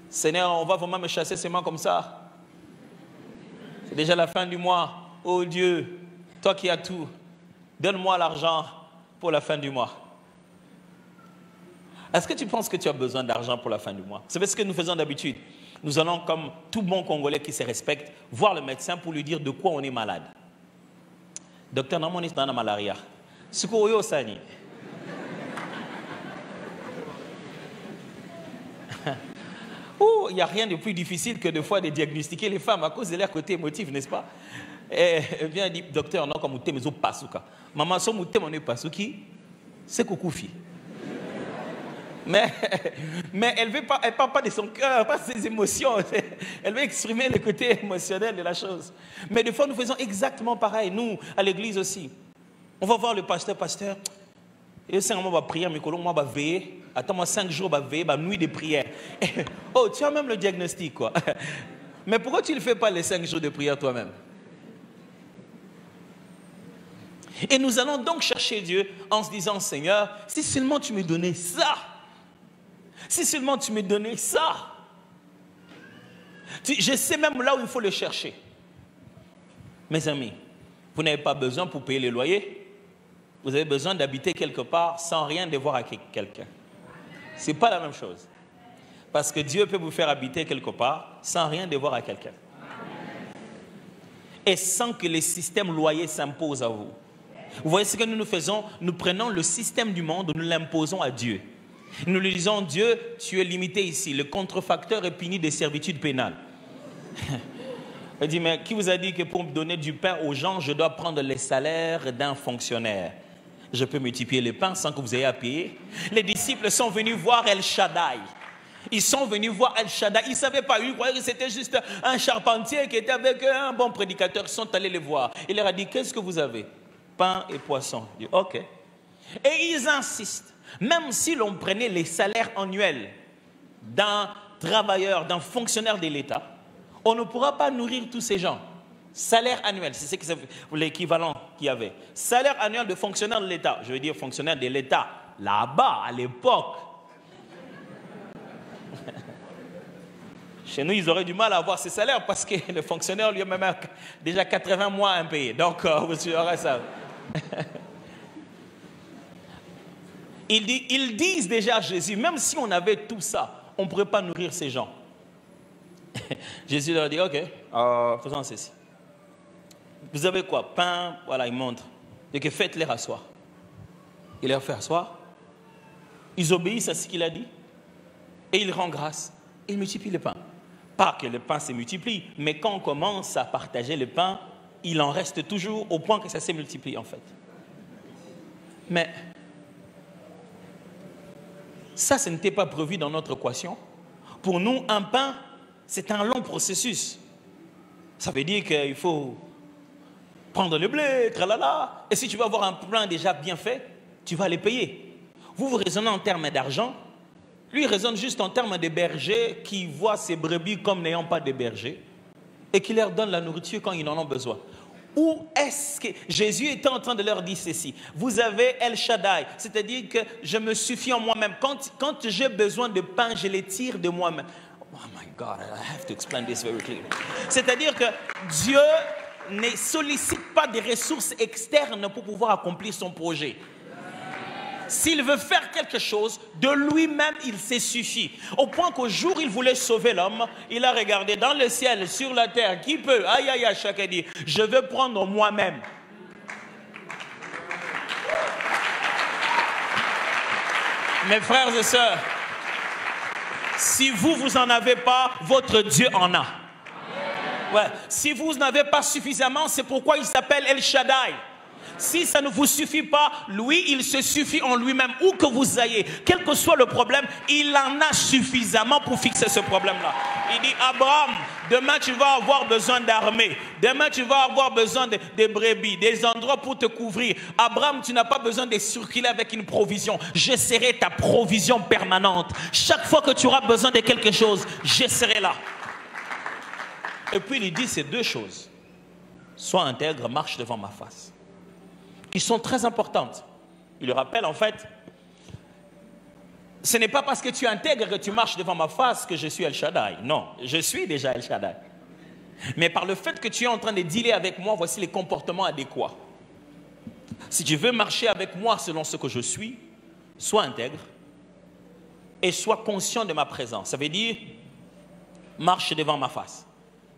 Seigneur, on va vraiment me chasser ces mains comme ça. C'est déjà la fin du mois. Oh Dieu, toi qui as tout, donne-moi l'argent pour la fin du mois. Est-ce que tu penses que tu as besoin d'argent pour la fin du mois? C'est ce que nous faisons d'habitude. Nous allons, comme tout bon Congolais qui se respecte, voir le médecin pour lui dire de quoi on est malade. Docteur, non, on est dans la malaria. Sukoyo Sani. Oh, il n'y a rien de plus difficile que de fois de diagnostiquer les femmes à cause de leur côté émotif, n'est-ce pas? Et elle vient dire, docteur, non, comme vous m'avez pasuka. Maman, si vous m'avez pasuki, c'est koukoufi. Mais elle ne parle pas de son cœur, pas de ses émotions. Elle veut exprimer le côté émotionnel de la chose. Mais des fois, nous faisons exactement pareil, nous, à l'église aussi. On va voir le pasteur, et le Seigneur va prier, moi va veiller. Attends-moi 5 jours, va veiller, nuit de prière. Oh, tu as même le diagnostic, quoi. Mais pourquoi tu ne fais pas les 5 jours de prière toi-même? Et nous allons donc chercher Dieu en se disant, Seigneur, si seulement tu me donnais ça, si seulement tu me donnais ça, je sais même là où il faut le chercher. Mes amis, vous n'avez pas besoin pour payer le loyer. Vous avez besoin d'habiter quelque part sans rien devoir à quelqu'un. Ce n'est pas la même chose. Parce que Dieu peut vous faire habiter quelque part sans rien devoir à quelqu'un. Et sans que les systèmes loyers s'imposent à vous. Vous voyez ce que nous faisons? Nous prenons le système du monde, nous l'imposons à Dieu. Nous lui disons, Dieu, tu es limité ici. Le contrefacteur est puni de servitude pénale. Il dit, mais qui vous a dit que pour donner du pain aux gens, je dois prendre les salaires d'un fonctionnaire? Je peux multiplier les pains sans que vous ayez à payer. Les disciples sont venus voir El Shaddai. Ils sont venus voir El Shaddai. Ils ne savaient pas, ils croyaient que c'était juste un charpentier qui était avec un bon prédicateur. Ils sont allés les voir. Il leur a dit, qu'est-ce que vous avez? Pain et poisson. Il dit, ok. Et ils insistent. Même si l'on prenait les salaires annuels d'un travailleur, d'un fonctionnaire de l'État, on ne pourra pas nourrir tous ces gens. Salaire annuel, c'est l'équivalent qu'il y avait. Salaire annuel de fonctionnaire de l'État, je veux dire fonctionnaire de l'État, là-bas, à l'époque. Chez nous, ils auraient du mal à avoir ces salaires parce que le fonctionnaire lui-même a déjà 80 mois impayés. Donc, vous aurez ça. Ils disent déjà à Jésus, même si on avait tout ça, on ne pourrait pas nourrir ces gens. Jésus leur dit, ok, faisons ceci. Vous avez quoi? Pain, voilà, il montre. Et que faites-les asseoir. Il leur fait asseoir. Ils obéissent à ce qu'il a dit. Et il rend grâce. Il multiplie le pain. Pas que le pain se multiplie, mais quand on commence à partager le pain, il en reste toujours au point que ça se multiplie en fait. Mais ça, ce n'était pas prévu dans notre équation. Pour nous, un pain, c'est un long processus. Ça veut dire qu'il faut prendre le blé, tralala. Et si tu veux avoir un pain déjà bien fait, tu vas les payer. Vous raisonnez en termes d'argent. Lui, il raisonne juste en termes de berger qui voit ses brebis comme n'ayant pas de berger et qui leur donne la nourriture quand ils en ont besoin. Où est-ce que Jésus était en train de leur dire ceci? Vous avez El Shaddai, c'est-à-dire que je me suffis en moi-même. Quand j'ai besoin de pain, je les tire de moi-même. Oh my God, I have to explain this very clearly. C'est-à-dire que Dieu ne sollicite pas des ressources externes pour pouvoir accomplir son projet. S'il veut faire quelque chose, de lui-même, il s'est suffi. Au point qu'au jour où il voulait sauver l'homme, il a regardé dans le ciel, sur la terre, qui peut? Aïe, aïe, aïe, chacun dit, je veux prendre moi-même. Mes frères et sœurs, si vous en avez pas, votre Dieu en a. Ouais. Si vous n'avez pas suffisamment, c'est pourquoi il s'appelle El Shaddai. Si ça ne vous suffit pas, lui, il se suffit en lui-même. Où que vous ayez, quel que soit le problème, il en a suffisamment pour fixer ce problème-là. Il dit, Abraham, demain tu vas avoir besoin d'armées. Demain tu vas avoir besoin de brebis, des endroits pour te couvrir. Abraham, tu n'as pas besoin de circuler avec une provision. Je serai ta provision permanente. Chaque fois que tu auras besoin de quelque chose, je serai là. Et puis il dit ces deux choses. Sois intègre, marche devant ma face. Qui sont très importantes. Il le rappelle en fait, ce n'est pas parce que tu es intègre que tu marches devant ma face que je suis El Shaddai. Non, je suis déjà El Shaddai. Mais par le fait que tu es en train de dealer avec moi, voici les comportements adéquats. Si tu veux marcher avec moi selon ce que je suis, sois intègre et sois conscient de ma présence. Ça veut dire, marche devant ma face.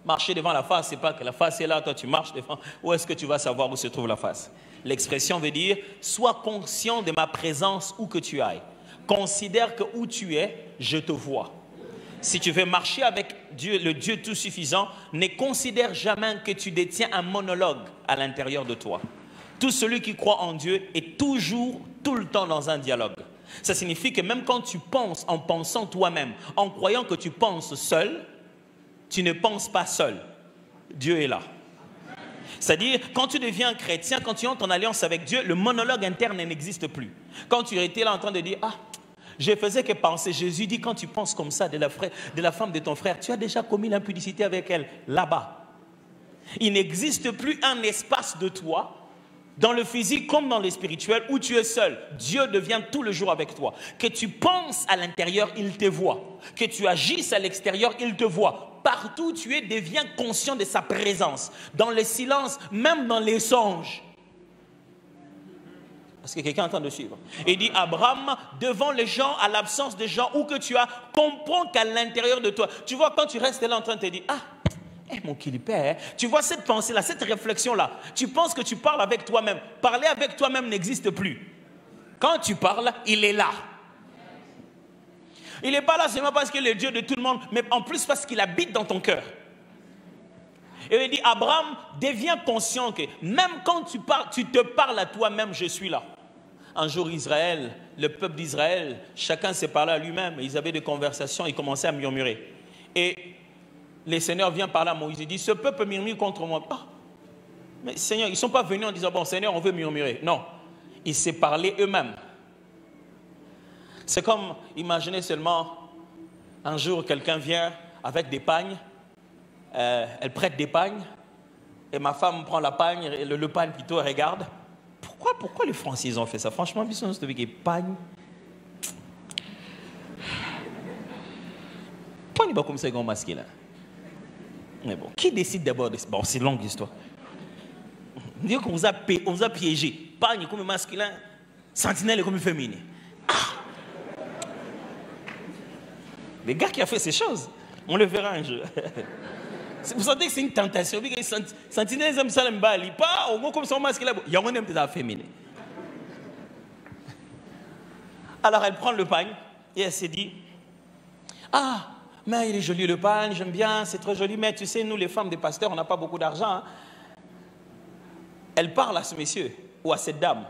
Marcher devant la face, ce n'est pas que la face est là, toi tu marches devant. Où est-ce que tu vas savoir où se trouve la face? L'expression veut dire, sois conscient de ma présence où que tu ailles. Considère que où tu es, je te vois. Si tu veux marcher avec Dieu, le Dieu tout suffisant, ne considère jamais que tu détiens un monologue à l'intérieur de toi. Tout celui qui croit en Dieu est toujours, tout le temps dans un dialogue. Ça signifie que même quand tu penses en pensant toi-même, en croyant que tu penses seul, tu ne penses pas seul. Dieu est là. C'est-à-dire, quand tu deviens chrétien, quand tu entres en alliance avec Dieu, le monologue interne n'existe plus. Quand tu étais là en train de dire, ah, je faisais que penser. Jésus dit, quand tu penses comme ça de la femme de ton frère, tu as déjà commis l'impudicité avec elle, là-bas. Il n'existe plus un espace de toi, dans le physique comme dans le spirituel, où tu es seul. Dieu devient tout le jour avec toi. Que tu penses à l'intérieur, il te voit. Que tu agisses à l'extérieur, il te voit. Partout où tu es, deviens conscient de sa présence. Dans le silence, même dans les songes. Est-ce que quelqu'un est en train de suivre? Il dit, Abraham, devant les gens, à l'absence des gens, où que tu as, comprends qu'à l'intérieur de toi. Tu vois, quand tu restes là en train de te dire, ah, mon kilipé, tu vois cette pensée-là, cette réflexion-là, tu penses que tu parles avec toi-même. Parler avec toi-même n'existe plus. Quand tu parles, il est là. Il n'est pas là seulement parce qu'il est le Dieu de tout le monde, mais en plus parce qu'il habite dans ton cœur. Et il dit, Abraham, deviens conscient que même quand tu parles, tu te parles à toi-même, je suis là. Un jour, Israël, le peuple d'Israël, chacun s'est parlé à lui-même. Ils avaient des conversations, ils commençaient à murmurer. Et le Seigneur vient parler à Moïse, il dit, ce peuple murmure contre moi. Oh, mais Seigneur, ils ne sont pas venus en disant, bon Seigneur, on veut murmurer. Non, ils s'est parlé eux-mêmes. C'est comme, imaginez seulement, un jour, quelqu'un vient avec des pagnes, elle prête des pagnes, et ma femme prend la pagne, le pagne plutôt, elle regarde. Pourquoi les Français ils ont fait ça? Franchement, ils sont avec des pagnes. Pourquoi ils ne sont pas comme ça, ils ont masqué là? Mais bon, qui décide d'abord de... Bon, c'est longue histoire. On dit qu'on vous a piégé. Pagne comme masculin, sentinelle comme féminin. Ah! Les gars qui ont fait ces choses, on le verra un jour. Vous sentez que c'est une tentation. Sentinelle aiment ça, pas au moins comme ça masculin. Il y a un homme qui est féminin. Alors elle prend le pagne et elle s'est dit, ah, mais il est joli le pagne, j'aime bien, c'est très joli, mais tu sais, nous les femmes des pasteurs, on n'a pas beaucoup d'argent. Hein. Elle parle à ce monsieur ou à cette dame,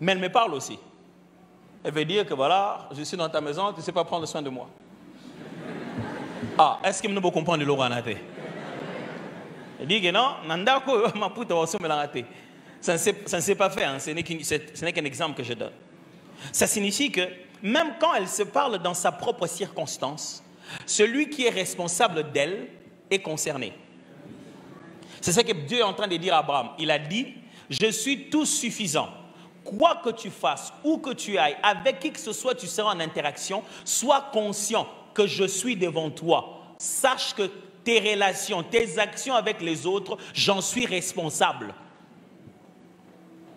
mais elle me parle aussi. Elle veut dire que voilà, je suis dans ta maison, tu ne sais pas prendre soin de moi. Ah, est-ce que nous pouvons comprendre le Loranate? Elle dit que non, ça ne s'est pas fait, hein. Ce n'est qu'un exemple que je donne. Ça signifie que même quand elle se parle dans sa propre circonstance, celui qui est responsable d'elle est concerné. C'est ça que Dieu est en train de dire à Abraham. Il a dit, je suis tout suffisant. Quoi que tu fasses, où que tu ailles, avec qui que ce soit, tu seras en interaction, sois conscient que je suis devant toi. Sache que tes relations, tes actions avec les autres, j'en suis responsable.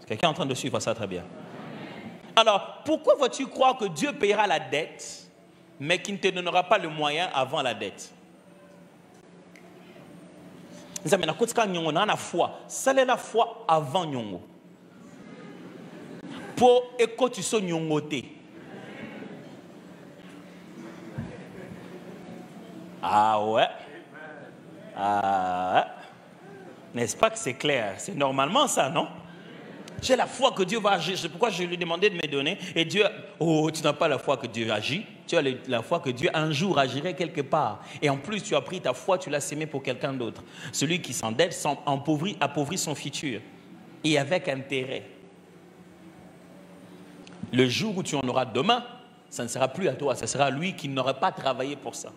Quelqu'un est en train de suivre ça très bien. Alors, pourquoi vas-tu croire que Dieu payera la dette, mais qu'il ne te donnera pas le moyen avant la dette? Nous avons la foi. C'est la foi avant Nyongo. Pour écouter tu so Nyongote. Ah ouais. Ah ouais. N'est-ce pas que c'est clair? C'est normalement ça, non? J'ai la foi que Dieu va agir. C'est pourquoi je lui ai demandé de me donner. Et Dieu, oh, tu n'as pas la foi que Dieu agit. Tu as la foi que Dieu un jour agirait quelque part. Et en plus, tu as pris ta foi, tu l'as sémée pour quelqu'un d'autre. Celui qui s'endette appauvrit son futur. Et avec intérêt. Le jour où tu en auras demain, ça ne sera plus à toi. Ça sera à lui qui n'aurait pas travaillé pour ça.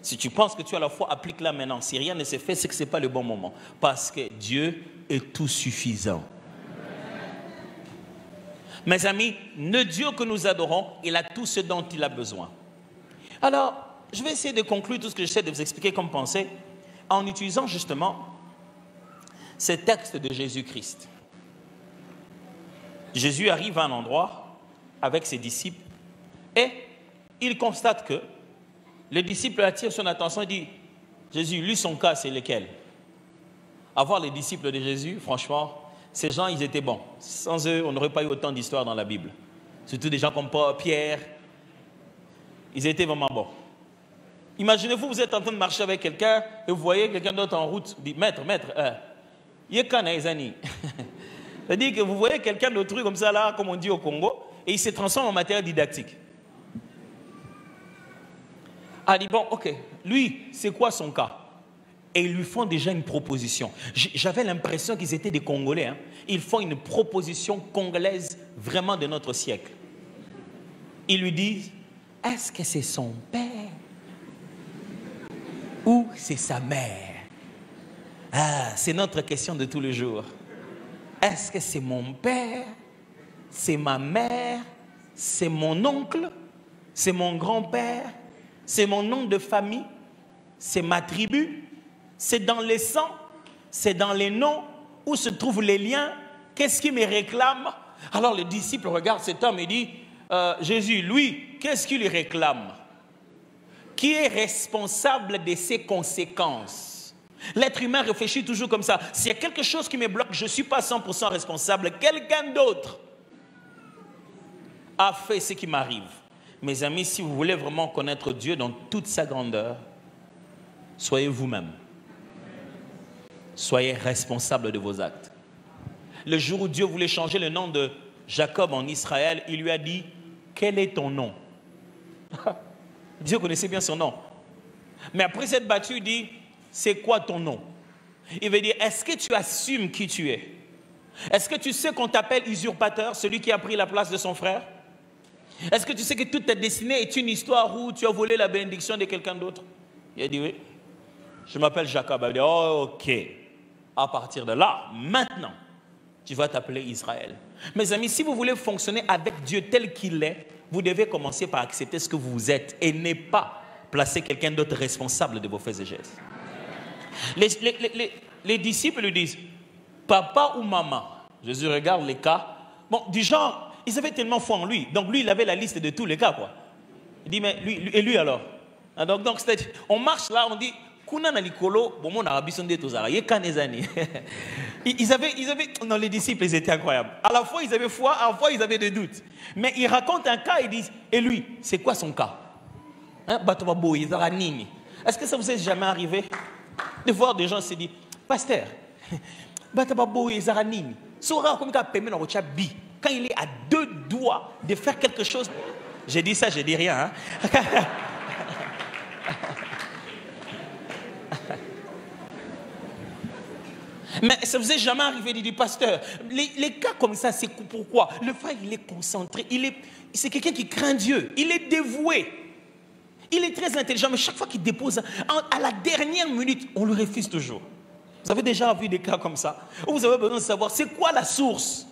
Si tu penses que tu as la foi, applique-la maintenant. Si rien ne s'est fait, c'est que ce n'est pas le bon moment. Parce que Dieu est tout suffisant. Mes amis, le Dieu que nous adorons, il a tout ce dont il a besoin. Alors, je vais essayer de conclure tout ce que j'essaie de vous expliquer comme pensée en utilisant justement ce texte de Jésus-Christ. Jésus arrive à un endroit avec ses disciples et il constate que le disciple attire son attention et dit, Jésus, lui son cas c'est lequel? Avoir les disciples de Jésus, franchement, ces gens, ils étaient bons. Sans eux, on n'aurait pas eu autant d'histoires dans la Bible. Surtout des gens comme Pierre. Ils étaient vraiment bons. Imaginez-vous, vous êtes en train de marcher avec quelqu'un et vous voyez quelqu'un d'autre en route. Vous dites, maître, c'est-à-dire que vous voyez quelqu'un d'autrui comme ça, là, comme on dit au Congo, et il se transforme en matériel didactique. Ah, dit, bon, ok, lui, c'est quoi son cas? Et ils lui font déjà une proposition. J'avais l'impression qu'ils étaient des Congolais. Hein. Ils font une proposition congolaise vraiment de notre siècle. Ils lui disent, est-ce que c'est son père ou c'est sa mère? Ah, c'est notre question de tous les jours. Est-ce que c'est mon père? C'est ma mère? C'est mon oncle? C'est mon grand-père? C'est mon nom de famille? C'est ma tribu? C'est dans les sangs, c'est dans les noms, où se trouvent les liens, qu'est-ce qui me réclame? Alors le disciple regarde cet homme et dit, Jésus, lui, qu'est-ce qu'il lui réclame? Qui est responsable de ses conséquences? L'être humain réfléchit toujours comme ça. S'il y a quelque chose qui me bloque, je ne suis pas 100% responsable. Quelqu'un d'autre a fait ce qui m'arrive. Mes amis, si vous voulez vraiment connaître Dieu dans toute sa grandeur, soyez vous-même. Soyez responsable de vos actes. Le jour où Dieu voulait changer le nom de Jacob en Israël, il lui a dit, quel est ton nom? Dieu connaissait bien son nom. Mais après cette battue, il dit, c'est quoi ton nom? Il veut dire, est-ce que tu assumes qui tu es? Est-ce que tu sais qu'on t'appelle usurpateur, celui qui a pris la place de son frère? Est-ce que tu sais que toute ta destinée est une histoire où tu as volé la bénédiction de quelqu'un d'autre? Il a dit, oui. Je m'appelle Jacob. Il a dit, oh, ok. À partir de là, maintenant, tu vas t'appeler Israël. Mes amis, si vous voulez fonctionner avec Dieu tel qu'il est, vous devez commencer par accepter ce que vous êtes et ne pas placer quelqu'un d'autre responsable de vos faits et gestes. Les disciples lui disent, papa ou maman? Jésus regarde les cas. Bon, du genre, ils avaient tellement foi en lui. Donc lui, il avait la liste de tous les cas, quoi. Il dit, mais lui, et lui alors? Donc on marche là, on dit, ils avaient, non, les disciples, ils étaient incroyables. À la fois, ils avaient foi, à la fois, ils avaient des doutes. Mais ils racontent un cas, ils disent, et lui, c'est quoi son cas? Est-ce que ça vous est jamais arrivé de voir des gens se dire, pasteur, quand il est à 2 doigts de faire quelque chose, j'ai dit ça, je dis rien. Hein? Mais ça ne vous est jamais arrivé de dire, pasteur, les cas comme ça, c'est pourquoi? Le frère, il est concentré, c'est quelqu'un qui craint Dieu, il est dévoué, il est très intelligent, mais chaque fois qu'il dépose, à la dernière minute, on le refuse toujours. Vous avez déjà vu des cas comme ça, où vous avez besoin de savoir, c'est quoi la source?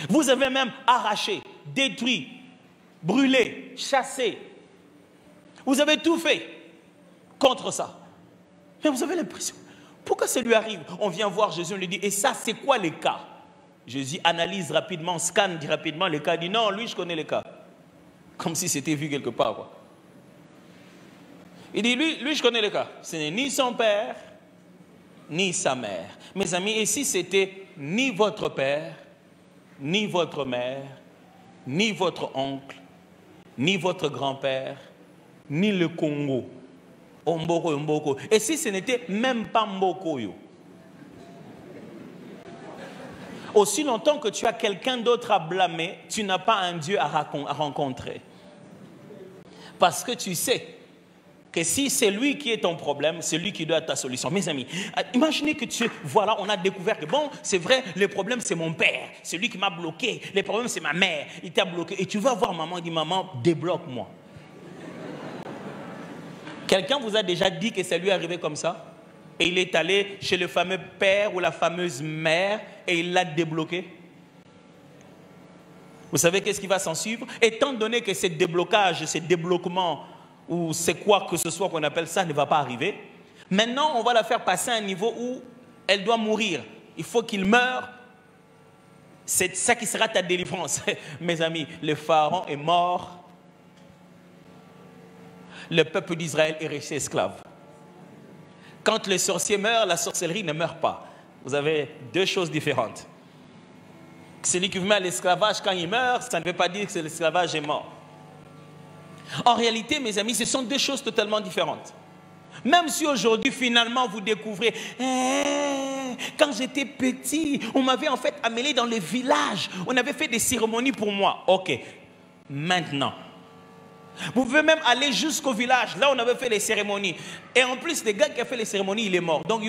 Vous avez même arraché, détruit, brûlé, chassé. Vous avez tout fait contre ça. Mais vous avez l'impression, pourquoi ça lui arrive? On vient voir Jésus, on lui dit, et ça, c'est quoi les cas? Jésus analyse rapidement, scanne rapidement les cas, dit non, lui je connais les cas. Comme si c'était vu quelque part, quoi. Il dit, lui je connais les cas. Ce n'est ni son père, ni sa mère. Mes amis, et si c'était ni votre père, ni votre mère, ni votre oncle, ni votre grand-père, ni le Congo, Mboko, Mboko. Et si ce n'était même pas Mboko, yo. Aussi longtemps que tu as quelqu'un d'autre à blâmer, tu n'as pas un Dieu à rencontrer. Parce que tu sais que si c'est lui qui est ton problème, c'est lui qui doit être ta solution. Mes amis, imaginez que voilà, on a découvert que bon, c'est vrai, le problème c'est mon père, c'est lui qui m'a bloqué, le problème c'est ma mère, il t'a bloqué. Et tu vas voir maman, il dit maman, débloque-moi. Quelqu'un vous a déjà dit que ça lui est arrivé comme ça? Et il est allé chez le fameux père ou la fameuse mère et il l'a débloqué? Vous savez qu'est-ce qui va s'en suivre? Étant donné que ce déblocage, ce débloquement, ou c'est quoi que ce soit qu'on appelle ça, ne va pas arriver, maintenant on va la faire passer à un niveau où elle doit mourir. Il faut qu'il meure. C'est ça qui sera ta délivrance. Mes amis, le pharaon est mort. Le peuple d'Israël est resté esclave. Quand le sorcier meurt, la sorcellerie ne meurt pas. Vous avez deux choses différentes. Celui qui vous met à l'esclavage, quand il meurt, ça ne veut pas dire que l'esclavage est mort. En réalité, mes amis, ce sont deux choses totalement différentes. Même si aujourd'hui, finalement, vous découvrez, quand j'étais petit, on m'avait en fait amené dans les villages, on avait fait des cérémonies pour moi. Ok, maintenant, vous pouvez même aller jusqu'au village, là on avait fait les cérémonies. Et en plus, le gars qui a fait les cérémonies, il est mort. Donc,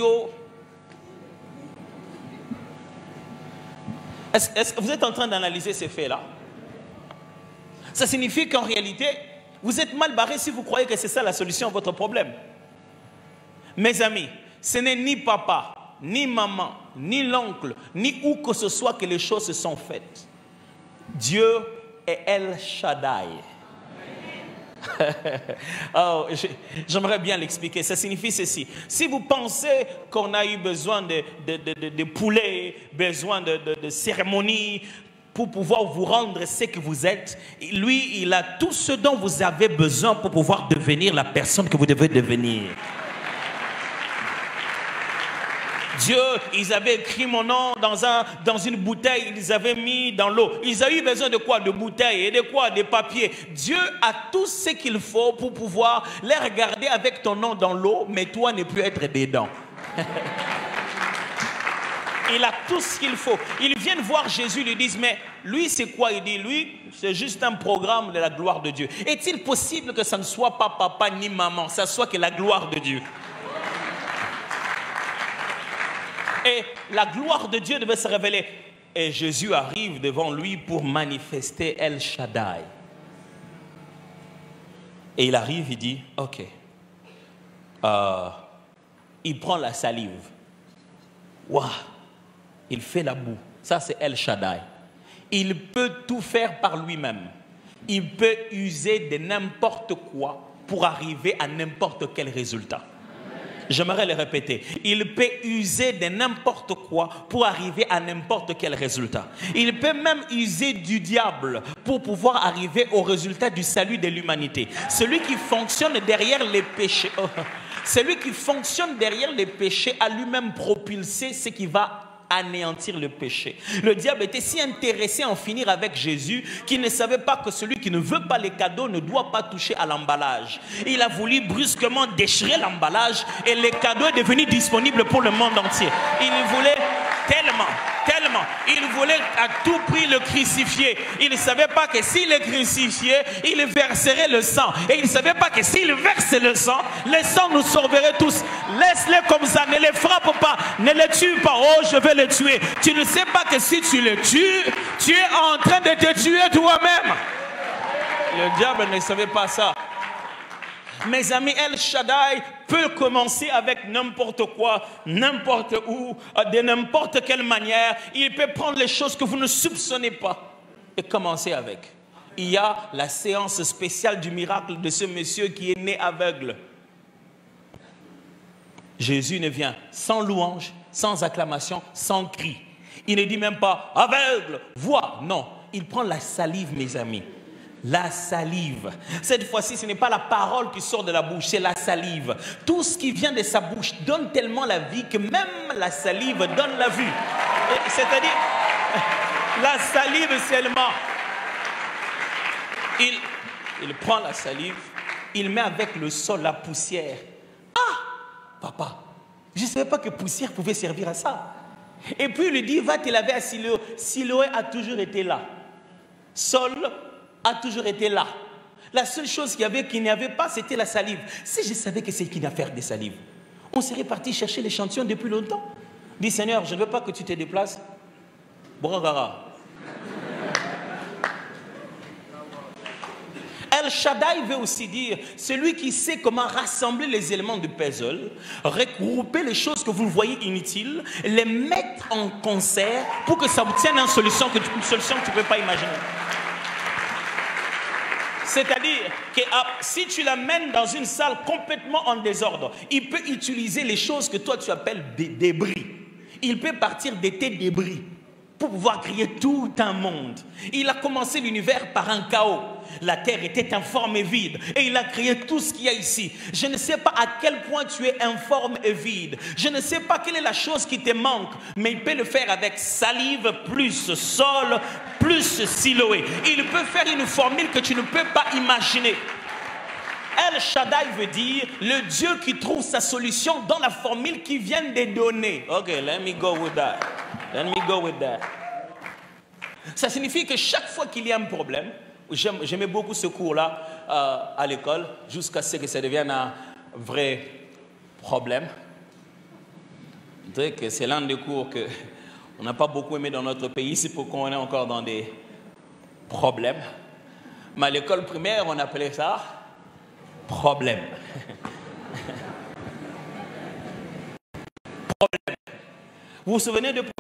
est-ce que vous êtes en train d'analyser ces faits-là? Ça signifie qu'en réalité, vous êtes mal barré si vous croyez que c'est ça la solution à votre problème. Mes amis, ce n'est ni papa, ni maman, ni l'oncle, ni où que ce soit que les choses se sont faites. Dieu est El Shaddai. Oh, j'aimerais bien l'expliquer. Ça signifie ceci. Si vous pensez qu'on a eu besoin de poulets, besoin de cérémonies pour pouvoir vous rendre ce que vous êtes, lui, il a tout ce dont vous avez besoin pour pouvoir devenir la personne que vous devez devenir. Dieu, ils avaient écrit mon nom dans une bouteille, ils avaient mis dans l'eau. Ils ont eu besoin de quoi? De bouteilles et de quoi? De papier. Dieu a tout ce qu'il faut pour pouvoir les regarder avec ton nom dans l'eau, mais toi ne plus être dedans. Il a tout ce qu'il faut. Ils viennent voir Jésus, ils lui disent, mais lui c'est quoi? Il dit, lui c'est juste un programme de la gloire de Dieu. Est-il possible que ça ne soit pas papa ni maman, ça soit que la gloire de Dieu? Et la gloire de Dieu devait se révéler. Et Jésus arrive devant lui pour manifester El Shaddai. Et il arrive, il dit, ok. Il prend la salive. Waouh! Il fait la boue. Ça, c'est El Shaddai. Il peut tout faire par lui-même. Il peut user de n'importe quoi pour arriver à n'importe quel résultat. J'aimerais le répéter. Il peut user de n'importe quoi pour arriver à n'importe quel résultat. Il peut même user du diable pour pouvoir arriver au résultat du salut de l'humanité. Celui qui fonctionne derrière les péchés, celui qui fonctionne derrière les péchés a lui-même propulsé ce qui va anéantir le péché. Le diable était si intéressé à en finir avec Jésus qu'il ne savait pas que celui qui ne veut pas les cadeaux ne doit pas toucher à l'emballage. Il a voulu brusquement déchirer l'emballage et le cadeau est devenu disponible pour le monde entier. Il voulait tellement, il voulait à tout prix le crucifier. Il ne savait pas que s'il le crucifiait, il verserait le sang. Et il ne savait pas que s'il verse le sang nous sauverait tous. Laisse-les comme ça, ne les frappe pas, ne les tue pas. Oh, je vais les tuer. Tu ne sais pas que si tu les tues, tu es en train de te tuer toi-même. Le diable ne savait pas ça. Mes amis, El Shaddai peut commencer avec n'importe quoi, n'importe où, de n'importe quelle manière. Il peut prendre les choses que vous ne soupçonnez pas et commencer avec. Il y a la séance spéciale du miracle de ce monsieur qui est né aveugle. Jésus ne vient sans louange, sans acclamation, sans cri. Il ne dit même pas aveugle, vois. Non, il prend la salive, mes amis. La salive. Cette fois-ci, ce n'est pas la parole qui sort de la bouche, c'est la salive. Tout ce qui vient de sa bouche donne tellement la vie que même la salive donne la vue. C'est-à-dire, la salive seulement. Il prend la salive, il met avec le sol la poussière. Ah, papa, je ne savais pas que poussière pouvait servir à ça. Et puis il lui dit, va te laver à Siloé. Siloé a toujours été là. Sol a toujours été là. La seule chose qu'il n'y avait pas, c'était la salive. Si je savais que c'est une affaire de salive, on serait parti chercher l'échantillon depuis longtemps. Dis, Seigneur, je ne veux pas que tu te déplaces. Bragara. El Shaddai veut aussi dire celui qui sait comment rassembler les éléments du puzzle, regrouper les choses que vous voyez inutiles, les mettre en concert pour que ça obtienne une solution que tu ne peux pas imaginer. C'est-à-dire que si tu l'amènes dans une salle complètement en désordre, il peut utiliser les choses que toi tu appelles des débris. Il peut partir de tes débris pour pouvoir créer tout un monde. Il a commencé l'univers par un chaos. La terre était informe et vide. Et il a créé tout ce qu'il y a ici. Je ne sais pas à quel point tu es informe et vide. Je ne sais pas quelle est la chose qui te manque. Mais il peut le faire avec salive, plus sol, plus Siloé. Il peut faire une formule que tu ne peux pas imaginer. El Shaddai veut dire le Dieu qui trouve sa solution dans la formule qui vient des données. Ok, let me go with that. Let me go with that. Ça signifie que chaque fois qu'il y a un problème, j'aimais beaucoup ce cours-là à l'école, jusqu'à ce que ça devienne un vrai problème. Je dirais que c'est l'un des cours qu'on n'a pas beaucoup aimé dans notre pays, c'est pourquoi on est encore dans des problèmes. Mais à l'école primaire, on appelait ça problème. Problème. Vous vous souvenez de problème?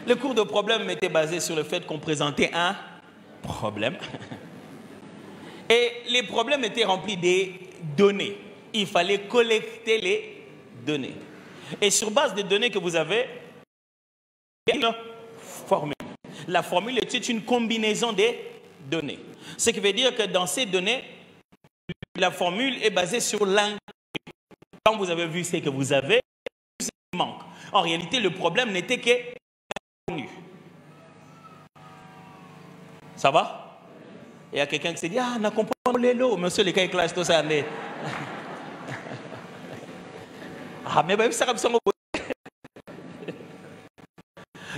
Le cours de problème était basé sur le fait qu'on présentait un problème. Et les problèmes étaient remplis des données. Il fallait collecter les données. Et sur base des données que vous avez, il y a une formule. La formule est une combinaison des données. Ce qui veut dire que dans ces données, la formule est basée sur l'inconnu. Quand vous avez vu ce que vous avez, ce qui manque. En réalité, le problème n'était que inconnu. Ça va? Il y a quelqu'un qui s'est dit, ah, on a compris les lots, monsieur, les cas classe, tout ça, mais. Ah, mais ça va me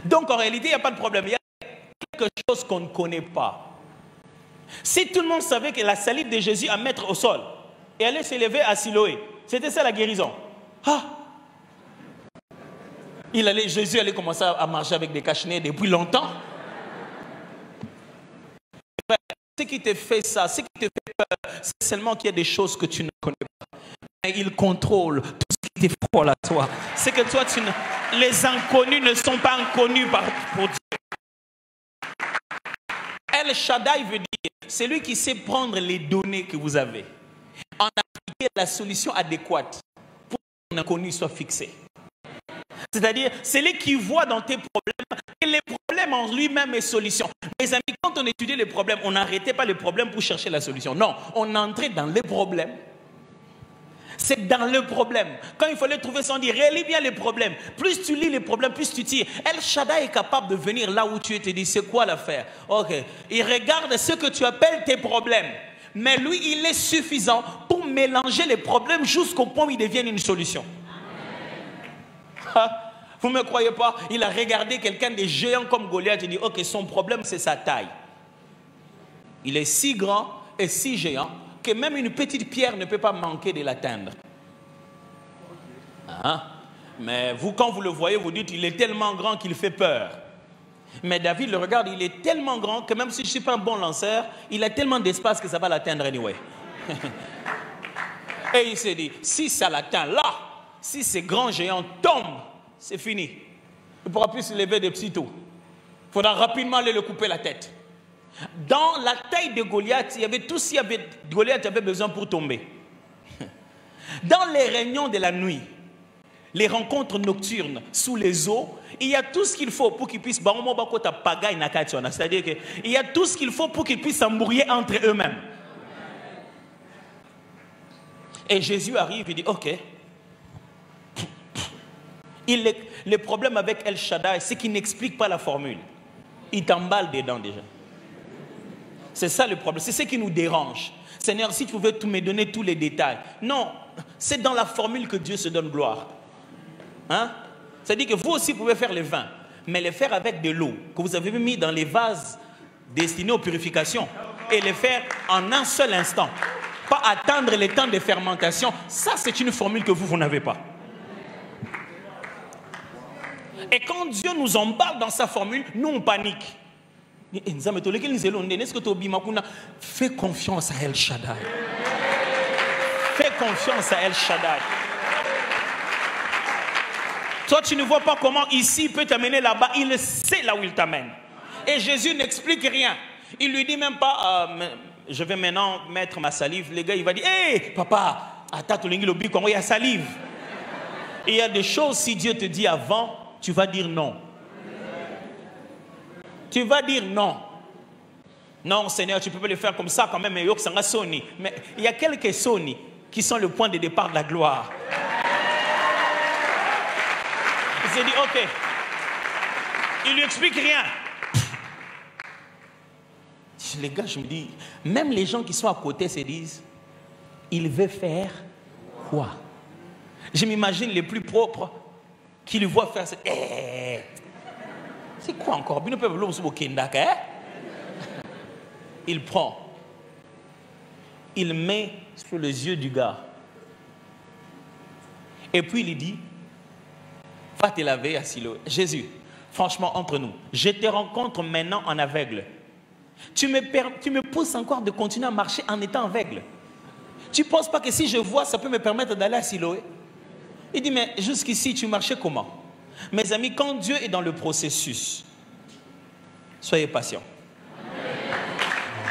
Donc, en réalité, il n'y a pas de problème. Il y a quelque chose qu'on ne connaît pas. Si tout le monde savait que la salive de Jésus à mettre au sol et allait s'élever à Siloé, c'était ça la guérison. Ah! Jésus allait commencer à marcher avec des cache-nez depuis longtemps. Ce qui te fait ça, ce qui te fait peur, c'est seulement qu'il y a des choses que tu ne connais pas. Mais il contrôle tout ce qui t'effraie à toi. C'est que toi, les inconnus ne sont pas inconnus pour Dieu. El Shaddai veut dire, c'est lui qui sait prendre les données que vous avez, en appliquer la solution adéquate pour que l'inconnu soit fixé. C'est-à-dire, c'est lui qui voit dans tes problèmes et les problèmes en lui-même est solution. Mes amis, quand on étudiait les problèmes, on n'arrêtait pas les problèmes pour chercher la solution. Non, on entrait dans les problèmes. C'est dans le problème. Quand il fallait trouver son dit, relis bien les problèmes. Plus tu lis les problèmes, plus tu tires. El Shaddai est capable de venir là où tu es et te dire, c'est quoi l'affaire? Ok. Il regarde ce que tu appelles tes problèmes. Mais lui, il est suffisant pour mélanger les problèmes jusqu'au point où ils deviennent une solution. Vous ne me croyez pas? Il a regardé quelqu'un de géant comme Goliath et dit, ok, son problème, c'est sa taille. Il est si grand et si géant que même une petite pierre ne peut pas manquer de l'atteindre. Mais vous, quand vous le voyez, vous dites, il est tellement grand qu'il fait peur. Mais David le regarde, il est tellement grand que même si je ne suis pas un bon lanceur, il a tellement d'espace que ça va l'atteindre anyway. Et il s'est dit, si ça l'atteint là, si ces grands géants tombent, c'est fini. Il ne pourra plus se lever des petits tours. Il faudra rapidement aller le couper la tête. Dans la taille de Goliath, il y avait tout ce que Goliath avait besoin pour tomber. Dans les réunions de la nuit, les rencontres nocturnes sous les eaux, il y a tout ce qu'il faut pour qu'ils puissent, c'est-à-dire qu'il y a tout ce qu'il faut pour qu'ils puissent s'embrouiller entre eux-mêmes. Et Jésus arrive et dit, ok. Le problème avec El Shaddai, c'est qu'il n'explique pas la formule. Il t'emballe dedans déjà. C'est ça le problème, c'est ce qui nous dérange. Seigneur, si tu pouvais me donner tous les détails. Non, c'est dans la formule que Dieu se donne gloire. Hein? C'est-à-dire que vous aussi pouvez faire le vin, mais le faire avec de l'eau que vous avez mis dans les vases destinés aux purifications et le faire en un seul instant. Pas attendre le temps de fermentation. Ça, c'est une formule que vous n'avez pas. Et quand Dieu nous embarque dans sa formule, nous on panique. Fais confiance à El Shaddai. Fais confiance à El Shaddai. Toi, tu ne vois pas comment ici il peut t'amener là-bas. Il sait là où il t'amène. Et Jésus n'explique rien. Il lui dit même pas, je vais maintenant mettre ma salive. Les gars, il va dire, hé, papa, attends, il y a salive. Et il y a des choses, si Dieu te dit avant, tu vas dire non. Tu vas dire non. Non, Seigneur, tu peux pas le faire comme ça quand même. Mais il y a quelques Sony qui sont le point de départ de la gloire. Il s'est dit, ok. Il lui explique rien. Les gars, je me dis, même les gens qui sont à côté se disent, il veut faire quoi? Je m'imagine les plus propres qui le voient faire. C'est quoi encore? Il prend. Il met sur les yeux du gars. Et puis il lui dit, va te laver à Siloé. Jésus, franchement, entre nous, je te rencontre maintenant en aveugle. Tu me pousses encore de continuer à marcher en étant aveugle. Tu ne penses pas que si je vois, ça peut me permettre d'aller à Siloé? Il dit, mais jusqu'ici, tu marchais comment? Mes amis, quand Dieu est dans le processus, soyez patients.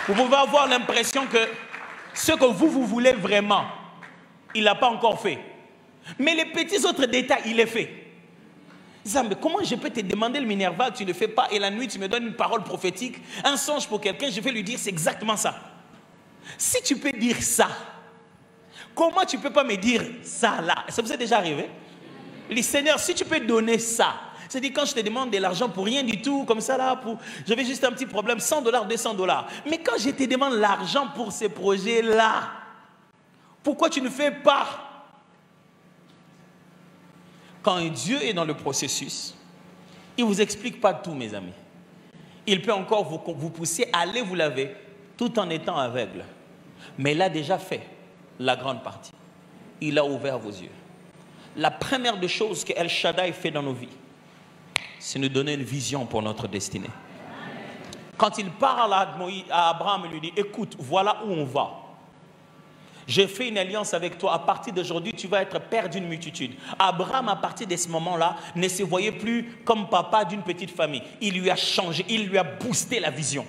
Vous pouvez avoir l'impression que ce que vous voulez vraiment, il n'a pas encore fait. Mais les petits autres détails, il est fait. Mais comment je peux te demander le Minerva, tu ne le fais pas, et la nuit tu me donnes une parole prophétique, un songe pour quelqu'un, je vais lui dire c'est exactement ça. Si tu peux dire ça, comment tu ne peux pas me dire ça là? Ça vous est déjà arrivé? Les Seigneur, si tu peux donner ça, c'est-à-dire quand je te demande de l'argent pour rien du tout, comme ça là, j'avais juste un petit problème, $100, $200. Mais quand je te demande l'argent pour ces projets-là, pourquoi tu ne fais pas? Quand Dieu est dans le processus, il ne vous explique pas tout, mes amis. Il peut encore vous pousser à aller vous laver tout en étant aveugle. Mais il a déjà fait la grande partie. Il a ouvert vos yeux. La première des choses que El Shaddai fait dans nos vies, c'est nous donner une vision pour notre destinée. Quand il parle à Abraham, il lui dit, écoute, voilà où on va. J'ai fait une alliance avec toi. À partir d'aujourd'hui, tu vas être père d'une multitude. Abraham, à partir de ce moment-là, ne se voyait plus comme papa d'une petite famille. Il lui a changé, il lui a boosté la vision.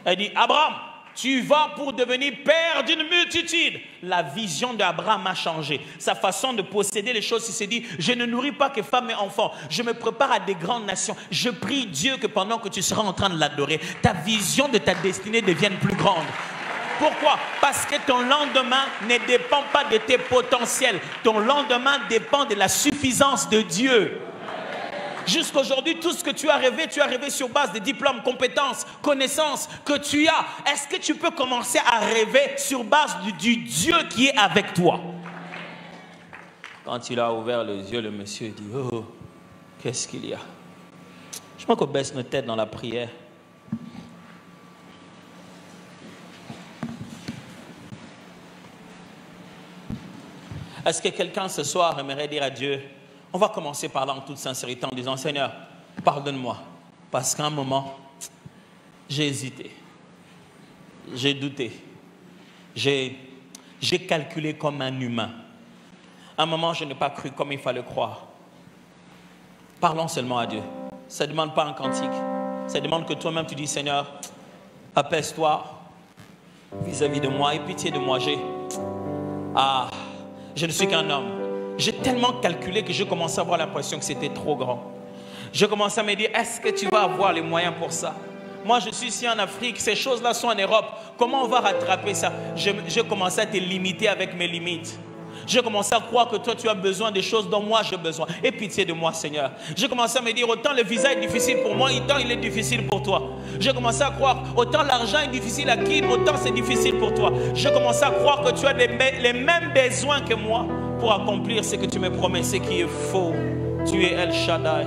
Il dit, Abraham, tu vas pour devenir père d'une multitude. La vision d'Abraham a changé. Sa façon de posséder les choses, il s'est dit, je ne nourris pas que femmes et enfants. Je me prépare à des grandes nations. Je prie Dieu que pendant que tu seras en train de l'adorer, ta vision de ta destinée devienne plus grande. Pourquoi? Parce que ton lendemain ne dépend pas de tes potentiels. Ton lendemain dépend de la suffisance de Dieu. Jusqu'aujourd'hui, tout ce que tu as rêvé sur base des diplômes, compétences, connaissances que tu as. Est-ce que tu peux commencer à rêver sur base du Dieu qui est avec toi? Quand il a ouvert les yeux, le monsieur dit, oh, qu'est-ce qu'il y a? Je crois qu'on baisse nos têtes dans la prière. Est-ce que quelqu'un ce soir aimerait dire à Dieu, on va commencer par là en toute sincérité en disant, Seigneur, pardonne-moi, parce qu'à un moment, j'ai hésité, j'ai douté, j'ai calculé comme un humain. À un moment, je n'ai pas cru comme il fallait croire. Parlons seulement à Dieu. Ça ne demande pas un cantique. Ça demande que toi-même tu dis, Seigneur, apaise-toi vis-à-vis de moi, aie pitié de moi. Je ne suis qu'un homme. J'ai tellement calculé que je commençais à avoir l'impression que c'était trop grand. Je commençais à me dire, est-ce que tu vas avoir les moyens pour ça? Moi, je suis ici en Afrique, ces choses-là sont en Europe. Comment on va rattraper ça? Je commençais à te limiter avec mes limites. Je commençais à croire que toi, tu as besoin des choses dont moi, j'ai besoin. Aie pitié de moi, Seigneur. Je commençais à me dire, autant le visa est difficile pour moi, autant il est difficile pour toi. Je commençais à croire, autant l'argent est difficile à qui, autant c'est difficile pour toi. Je commençais à croire que tu as les mêmes besoins que moi pour accomplir ce que tu me promets, ce qui est faux. Tu es El Shaddai.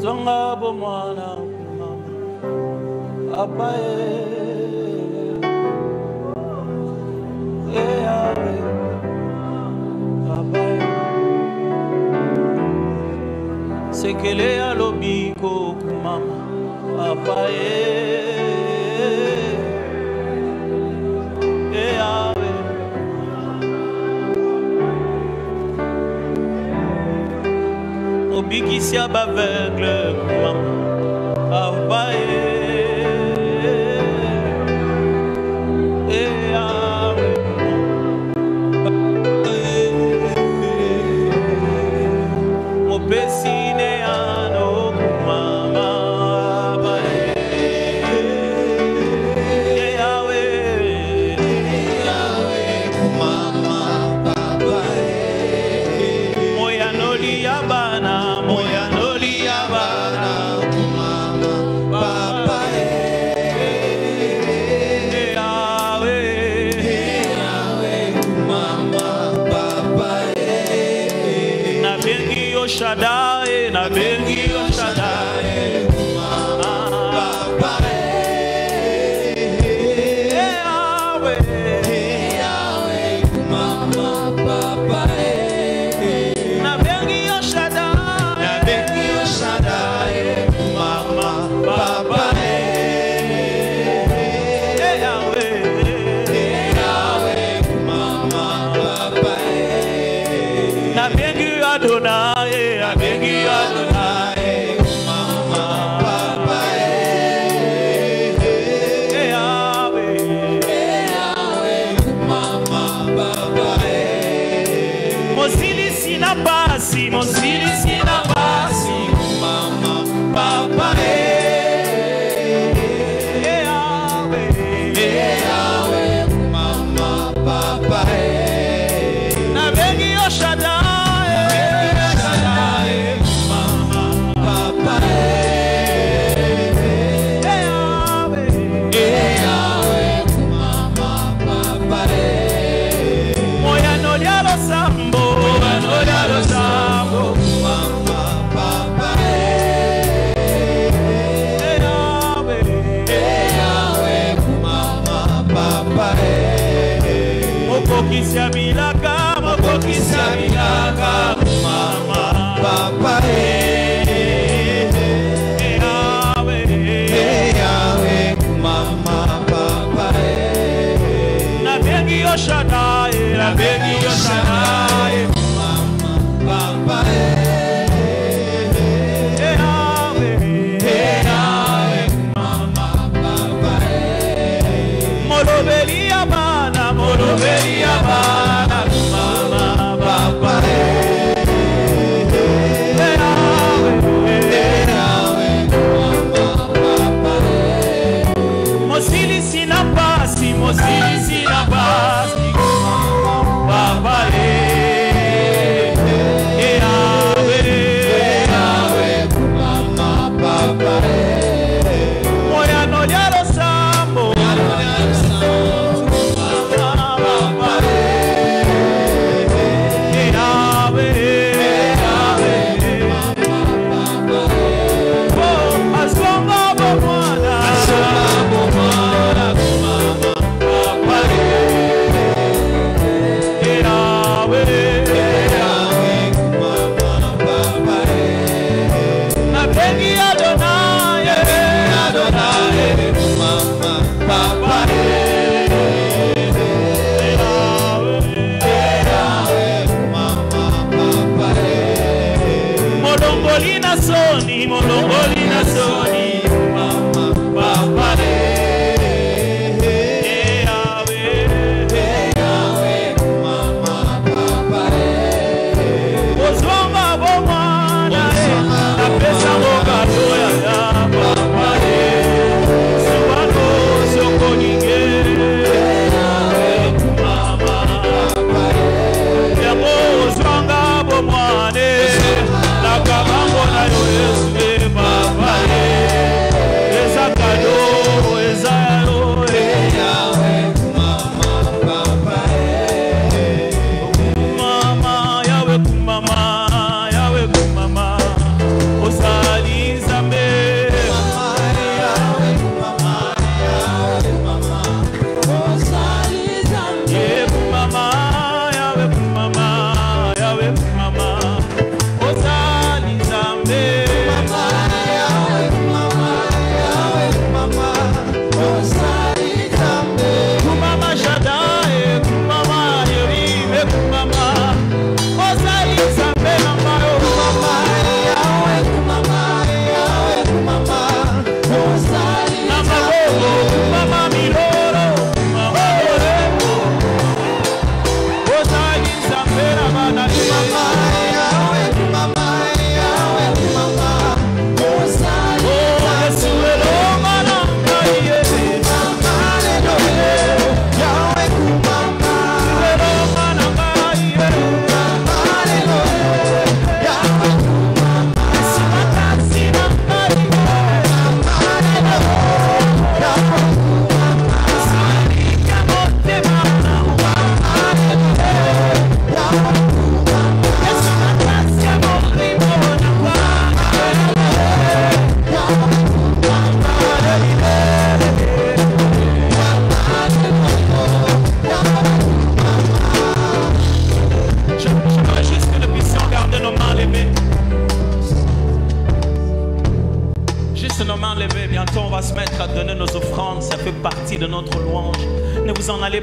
Zonga bomwana apae eawe apae sekele alobiko kumama apae eawe obikisi abaveugle kumama apae Shaddai, na bengi o Shaddai, Papa, Yahweh, Mama, Papa, na bengi o Shaddai, Mama, Papa, Yahweh, Mama, Papa, na bengi Adonai. Mama, Papa, Yahweh, Mama, Papa, na bengi o Shaddai, na bengi o Shaddai, Mama, Papa, Yahweh, Mama, Papa, Molobelia bana, Molobelia bana. Papa,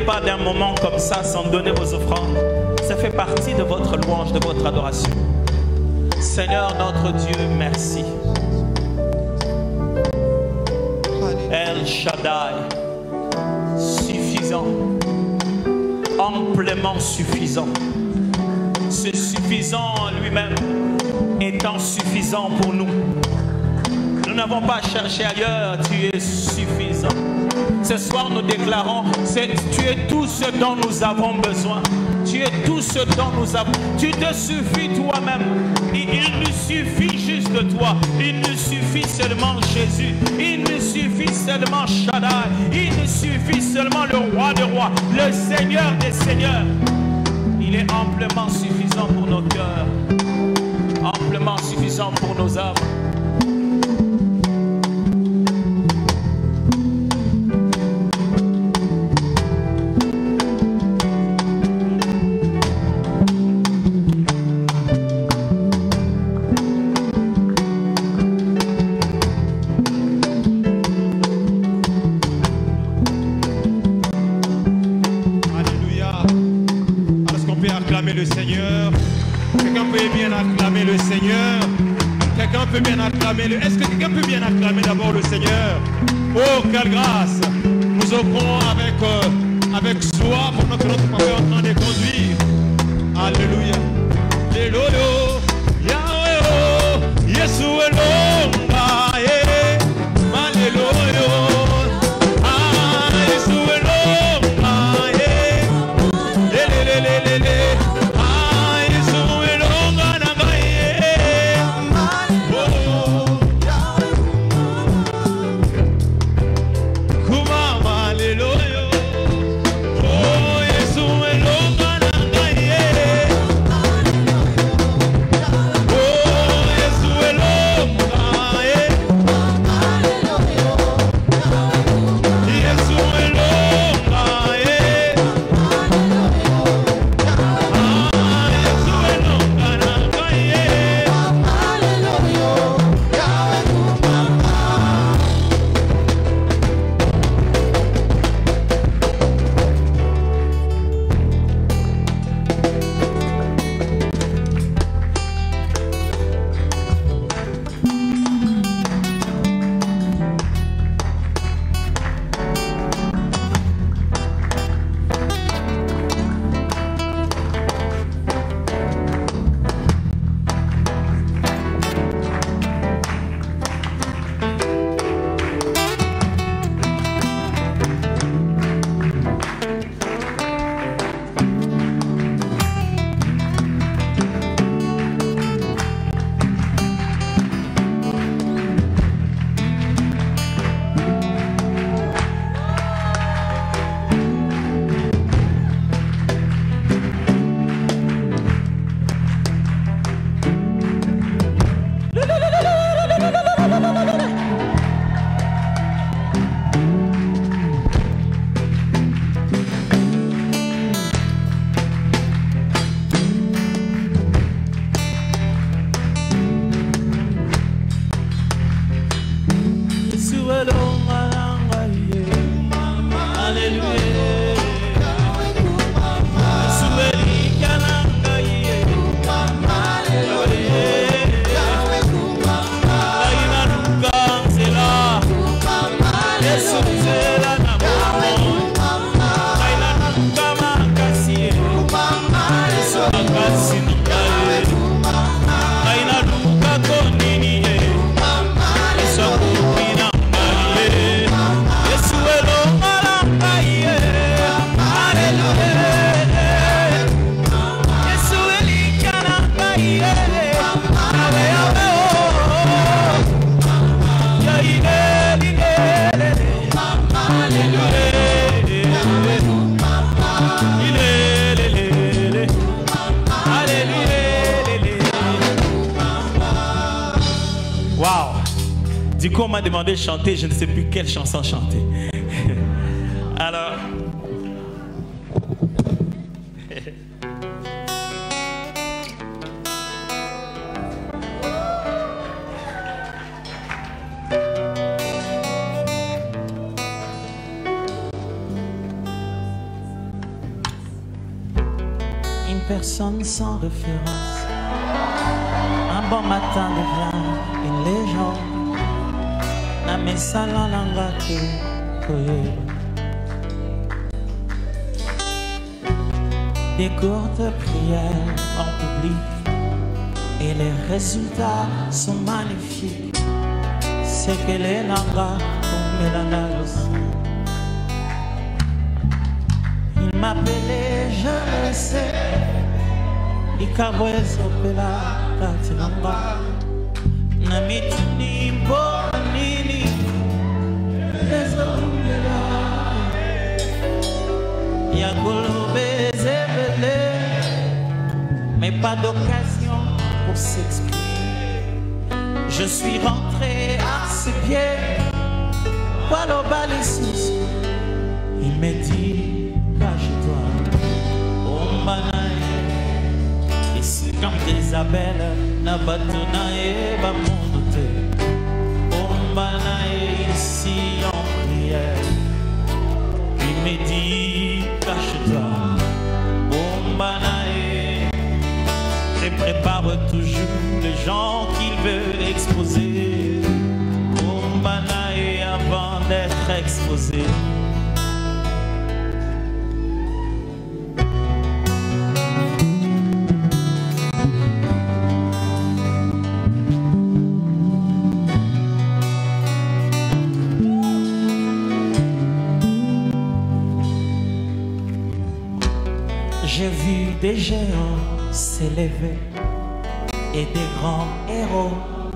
pas d'un moment comme ça sans donner vos offrandes. Ça fait partie de votre louange, de votre adoration. Seigneur notre Dieu, merci. El Shaddai, suffisant, amplement suffisant. C'est suffisant en lui-même, étant suffisant pour nous. Nous n'avons pas cherché ailleurs, tu es suffisant. Ce soir nous déclarons, tu es tout ce dont nous avons besoin. Tu es tout ce dont nous avons. Tu te suffis toi-même. Il nous suffit juste de toi. Il nous suffit seulement Jésus. Il nous suffit seulement Shaddai. Il nous suffit seulement le roi des rois, le Seigneur des seigneurs. Il est amplement suffisant pour nos cœurs, amplement suffisant pour nos âmes. Le Seigneur. Quelqu'un peut bien acclamer le Seigneur. Quelqu'un peut bien acclamer le... Est-ce que quelqu'un peut bien acclamer d'abord le Seigneur? Oh, quelle grâce! Nous offrons avec joie pour notre Papa est en train de conduire. Alléluia. Alléluia. Yahweh, Yesu elonga, Alléluia. Ah, Yesu elonga, lelelelele. Du coup, on m'a demandé de chanter, je ne sais plus quelle chanson chanter. Alors... une personne sans référence. Un bon matin devient une légende. Na mesala nanga te koyeba. Des courtes prières en public et les résultats sont magnifiques. C'est que les langas comme Mélanalos. Il m'appelait, je le sais, Ikaboes Opela Katinanga. Namituni Bonini, les Opela Yagolobe Zebele, mais pas d'occasion pour s'exprimer. Je suis rentré à ses pieds, voilà au balissus. Il m'a dit, cache-toi, oh manaï. Et si quand Isabelle n'a pas tourné, va monter, oh manaï, ici en prière. Il m'a dit, cache-toi, oh manaï. Et prépare toujours les gens qu'il veut exposer. Oh manaï, avant d'être exposé. J'ai vu des géants s'élever et des grands héros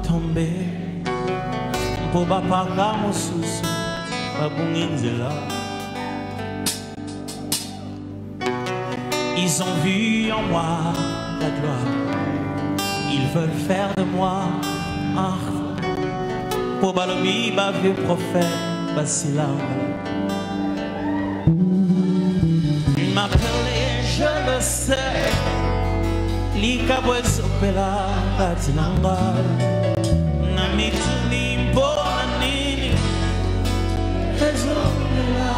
tomber. Boba Paga Mosusu, Babunginzela. Ils ont vu en moi la gloire. Ils veulent faire de moi un Pobalobi, vieux prophète, Basilanga. Il m'appelait, je le sais, Likaboes Opela Katinanga. Namituni Bonanini, les Opela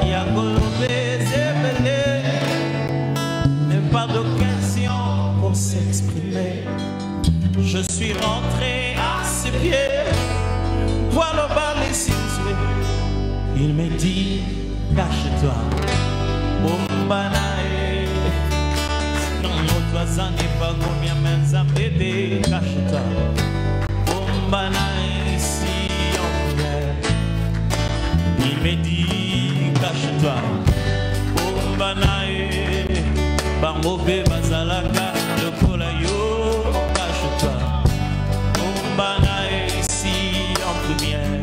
Yagolobe Zebele, mais pas d'occasion pour s'exprimer. Je suis rentré à ses pieds, voilà bas les situés. Il me dit, cache-toi, Bombanae. Non, notre ça n'est pas combien même ça m'aider, cache-toi, Bombanae, ici en prière. Il me dit, cache-toi, Bombanae, Bambobe Bazalaka, le Kolayo, cache-toi, Bombanae, ici en première.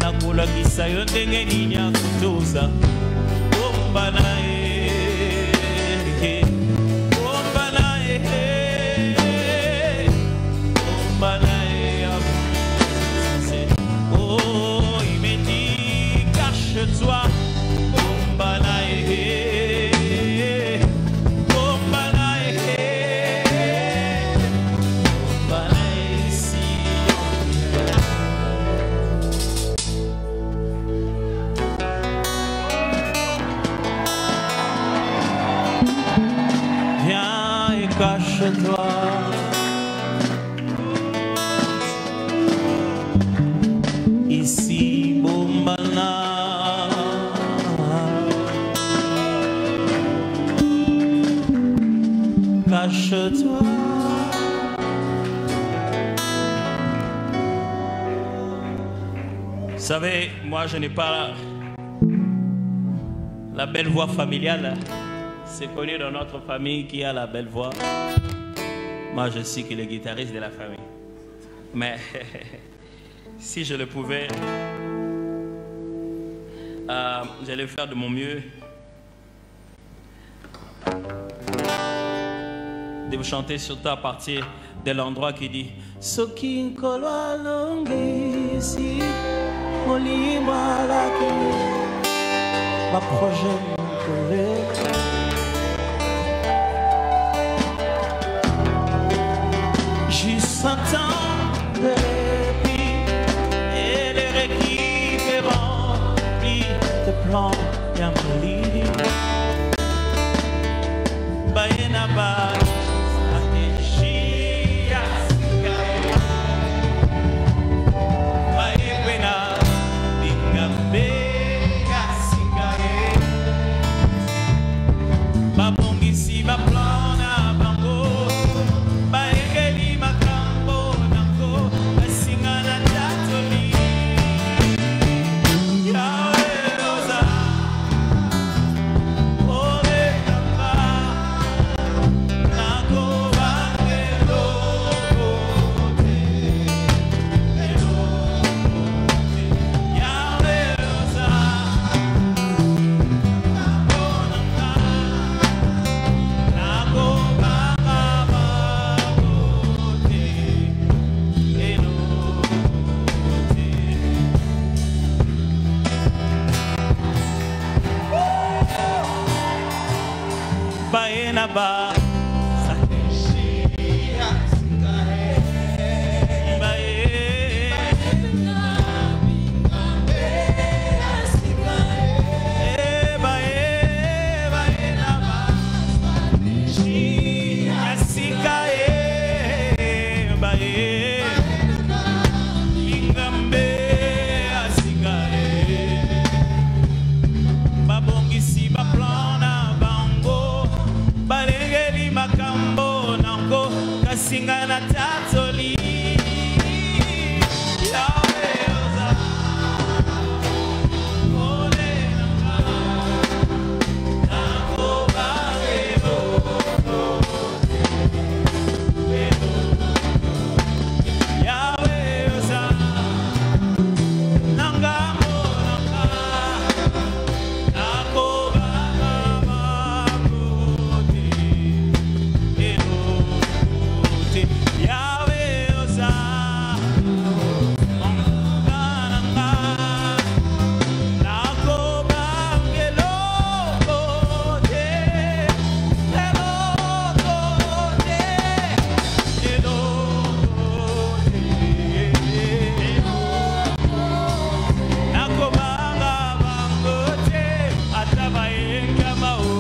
La Kola qui s'aille de Ninia Kutosa, Bombanae. Oh, il me dit, cache-toi, Bombanae, Bombanae, Bombanae, ici viens et cache-toi. Ici, Bombana, cache-toi. Vous savez, moi je n'ai pas la belle voix familiale. C'est connu dans notre famille qui a la belle voix. Moi je suis que le guitariste de la famille. Mais si je le pouvais, j'allais faire de mon mieux de vous chanter surtout à partir de l'endroit qui dit Sokin kolwa longi si olima la ki ma projet juste un temps de répit et les réquis remplis de plans Yamali. Baena ba Anishiya Sikae Baena Bingambe Sikae Babongisi Baplana Bango Baekeli Makambo Nango Basingana Tatoli Yahweh Rosa Ole Namba Nago Bangelo Yahweh Rosa Nago Baena ba Sahishiya Sikae Baena Bingambe Sikae Baena ba Sahishiya Sikae Baena Bingambe Sikae Babongisi Baplana Balengeli makambo nango kasingana tatoli Yahweh Oza Ole nanga Nango bagelo Yahweh Oza Nanga mo nanga Nango Yahweh Oza Nanga Nako Bangelo Nako Banga Bangote Atabayenga Mao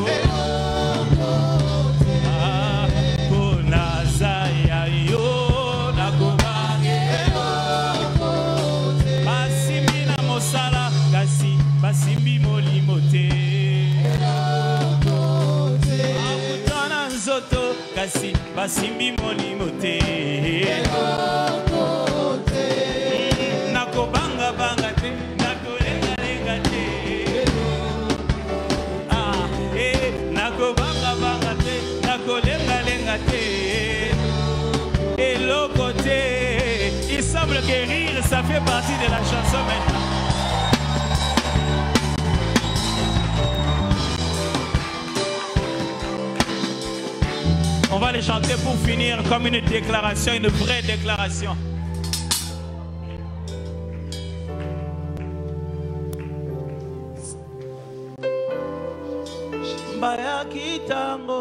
Kunazaya yo Nako Bangelo Basimbi na mosala kasi basimbi molimote Akutana nzoto kasi basimbi molimote Nako banga banga te Nako lenga lenga te Nako banga banga te Nako lenga lenga te Et l'autre côté, il semble que rire, ça fait partie de la chanson maintenant. On va les chanter pour finir comme une déclaration, une vraie déclaration. Baya kitango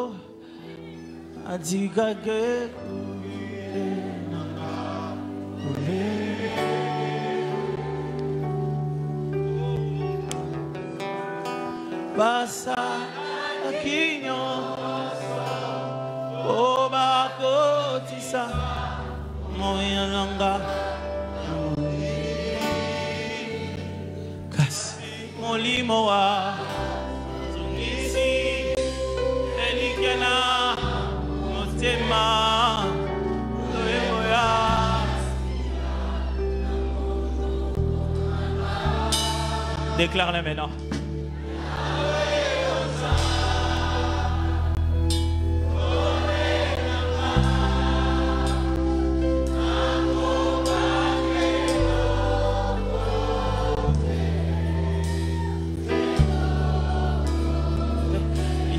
adikake Basa kinyo Oba kotisa Moya nanga Kasi Molimo wa Zungisi Elikena Motema Loemoya Déclare-le maintenant.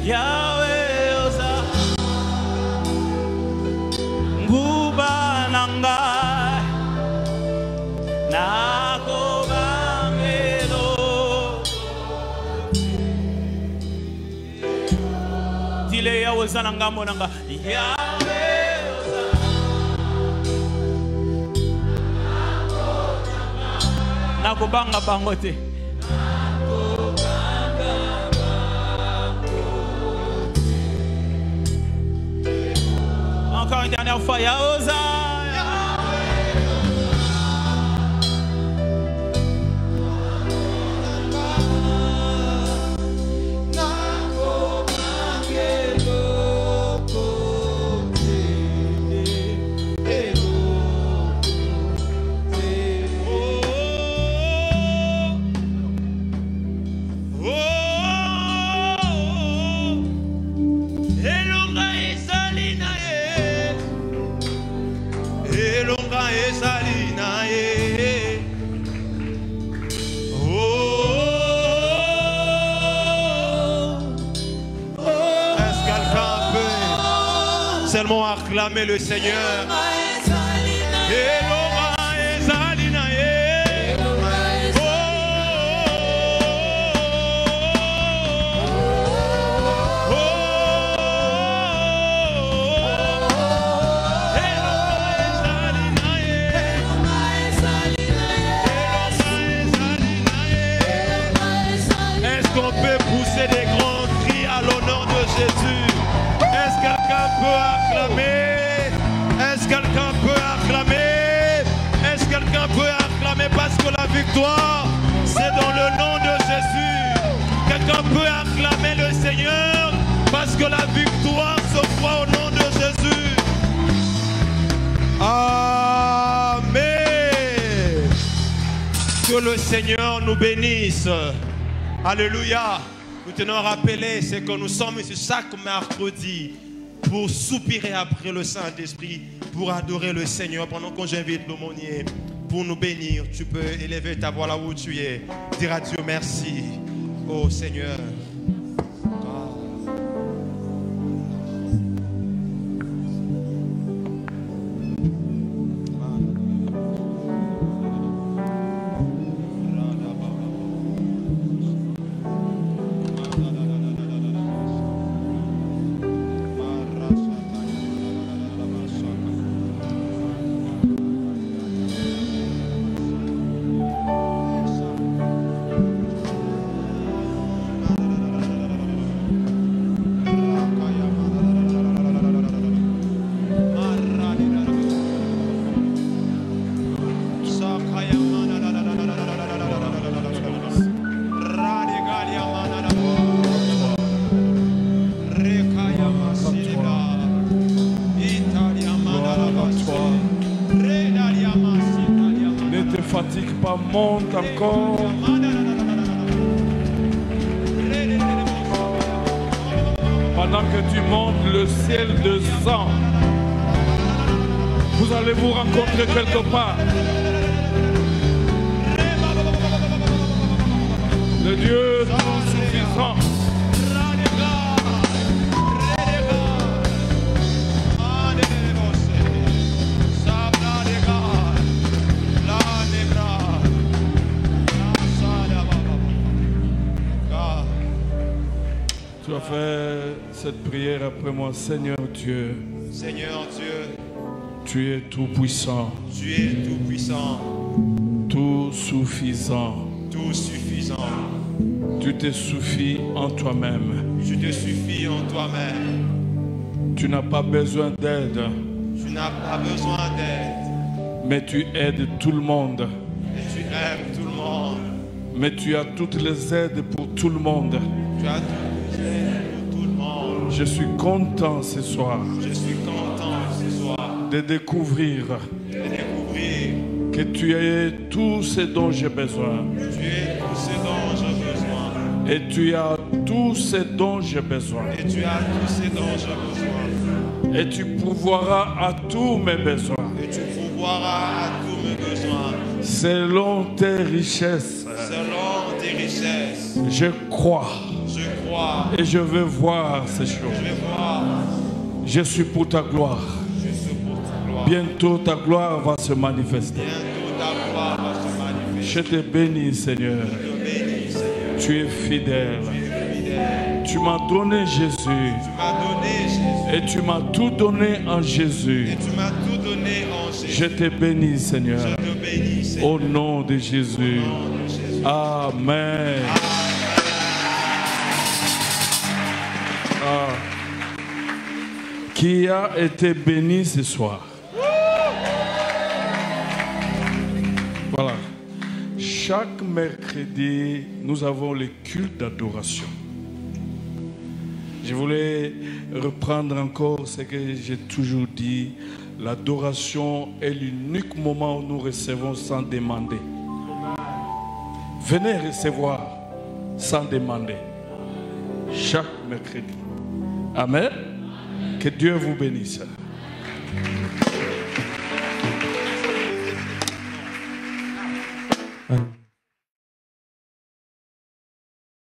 Yahweh Oza Nguba Nanga Nako Bangelo Dile Yahweh Oza Nanga Monanga Yahweh Oza Nako Banga Bangote Alpha Yaoza. Seulement acclamer le Seigneur. Est-ce qu'on peut pousser des grands cris à l'honneur de Jésus? Est-ce quelqu'un peut acclamer? Est-ce quelqu'un peut acclamer? Est-ce quelqu'un peut acclamer? Parce que la victoire, c'est dans le nom de Jésus. Quelqu'un peut acclamer le Seigneur parce que la victoire se voit au nom de Jésus. Amen. Que le Seigneur nous bénisse. Alléluia. Nous tenons à rappeler, c'est que nous sommes ici chaque mercredi pour soupirer après le Saint-Esprit, pour adorer le Seigneur. Pendant que j'invite l'aumônier pour nous bénir, tu peux élever ta voix là où tu es. Dire à Dieu merci, ô Seigneur. Monte encore. Pendant que tu montes le ciel de sang, vous allez vous rencontrer quelque part. Le Dieu tout suffisant. Tu as fait cette prière après moi, Seigneur Dieu. Seigneur Dieu, tu es tout puissant. Tu es tout puissant. Tout suffisant. Tout suffisant. Tu te suffis en toi-même. Tu te suffis en toi-même. Tu n'as pas besoin d'aide. Tu n'as pas besoin d'aide. Mais tu aides tout le monde. Et tu aimes tout le monde. Mais tu as toutes les aides pour tout le monde. Tu as toutes les aides pour tout le monde. Je suis content ce soir. Je suis content ce soir. De découvrir. Que tu es tout ce dont j'ai besoin. Tu es tout ce dont j'ai besoin. Et tu as tout ce dont j'ai besoin. Et tu as tout ce dont j'ai besoin. Et tu pourvoiras à tous mes besoins. Et tu pourvoiras à tous mes besoins. Selon tes richesses. Selon tes richesses. Je crois. Je crois. Et je veux voir ces choses. Je vais voir. Je suis pour ta gloire. Je suis pour ta gloire. Bientôt ta gloire va se manifester. Bientôt ta gloire va se manifester. Je te bénis, Seigneur. Je te bénis, Seigneur. Tu es fidèle. Tu es fidèle. Tu m'as donné Jésus. Tu m'as donné Jésus. Et tu m'as tout donné en Jésus. Et tu m'as tout donné en Jésus. Je te bénis, Seigneur. Je te bénis, Seigneur. Au nom de Jésus. Au nom de Jésus. Amen. qui a été béni ce soir. Voilà. Chaque mercredi, nous avons le culte d'adoration. Je voulais reprendre encore ce que j'ai toujours dit. L'adoration est l'unique moment où nous recevons sans demander. Venez recevoir sans demander. Chaque mercredi. Amen. Que Dieu vous bénisse.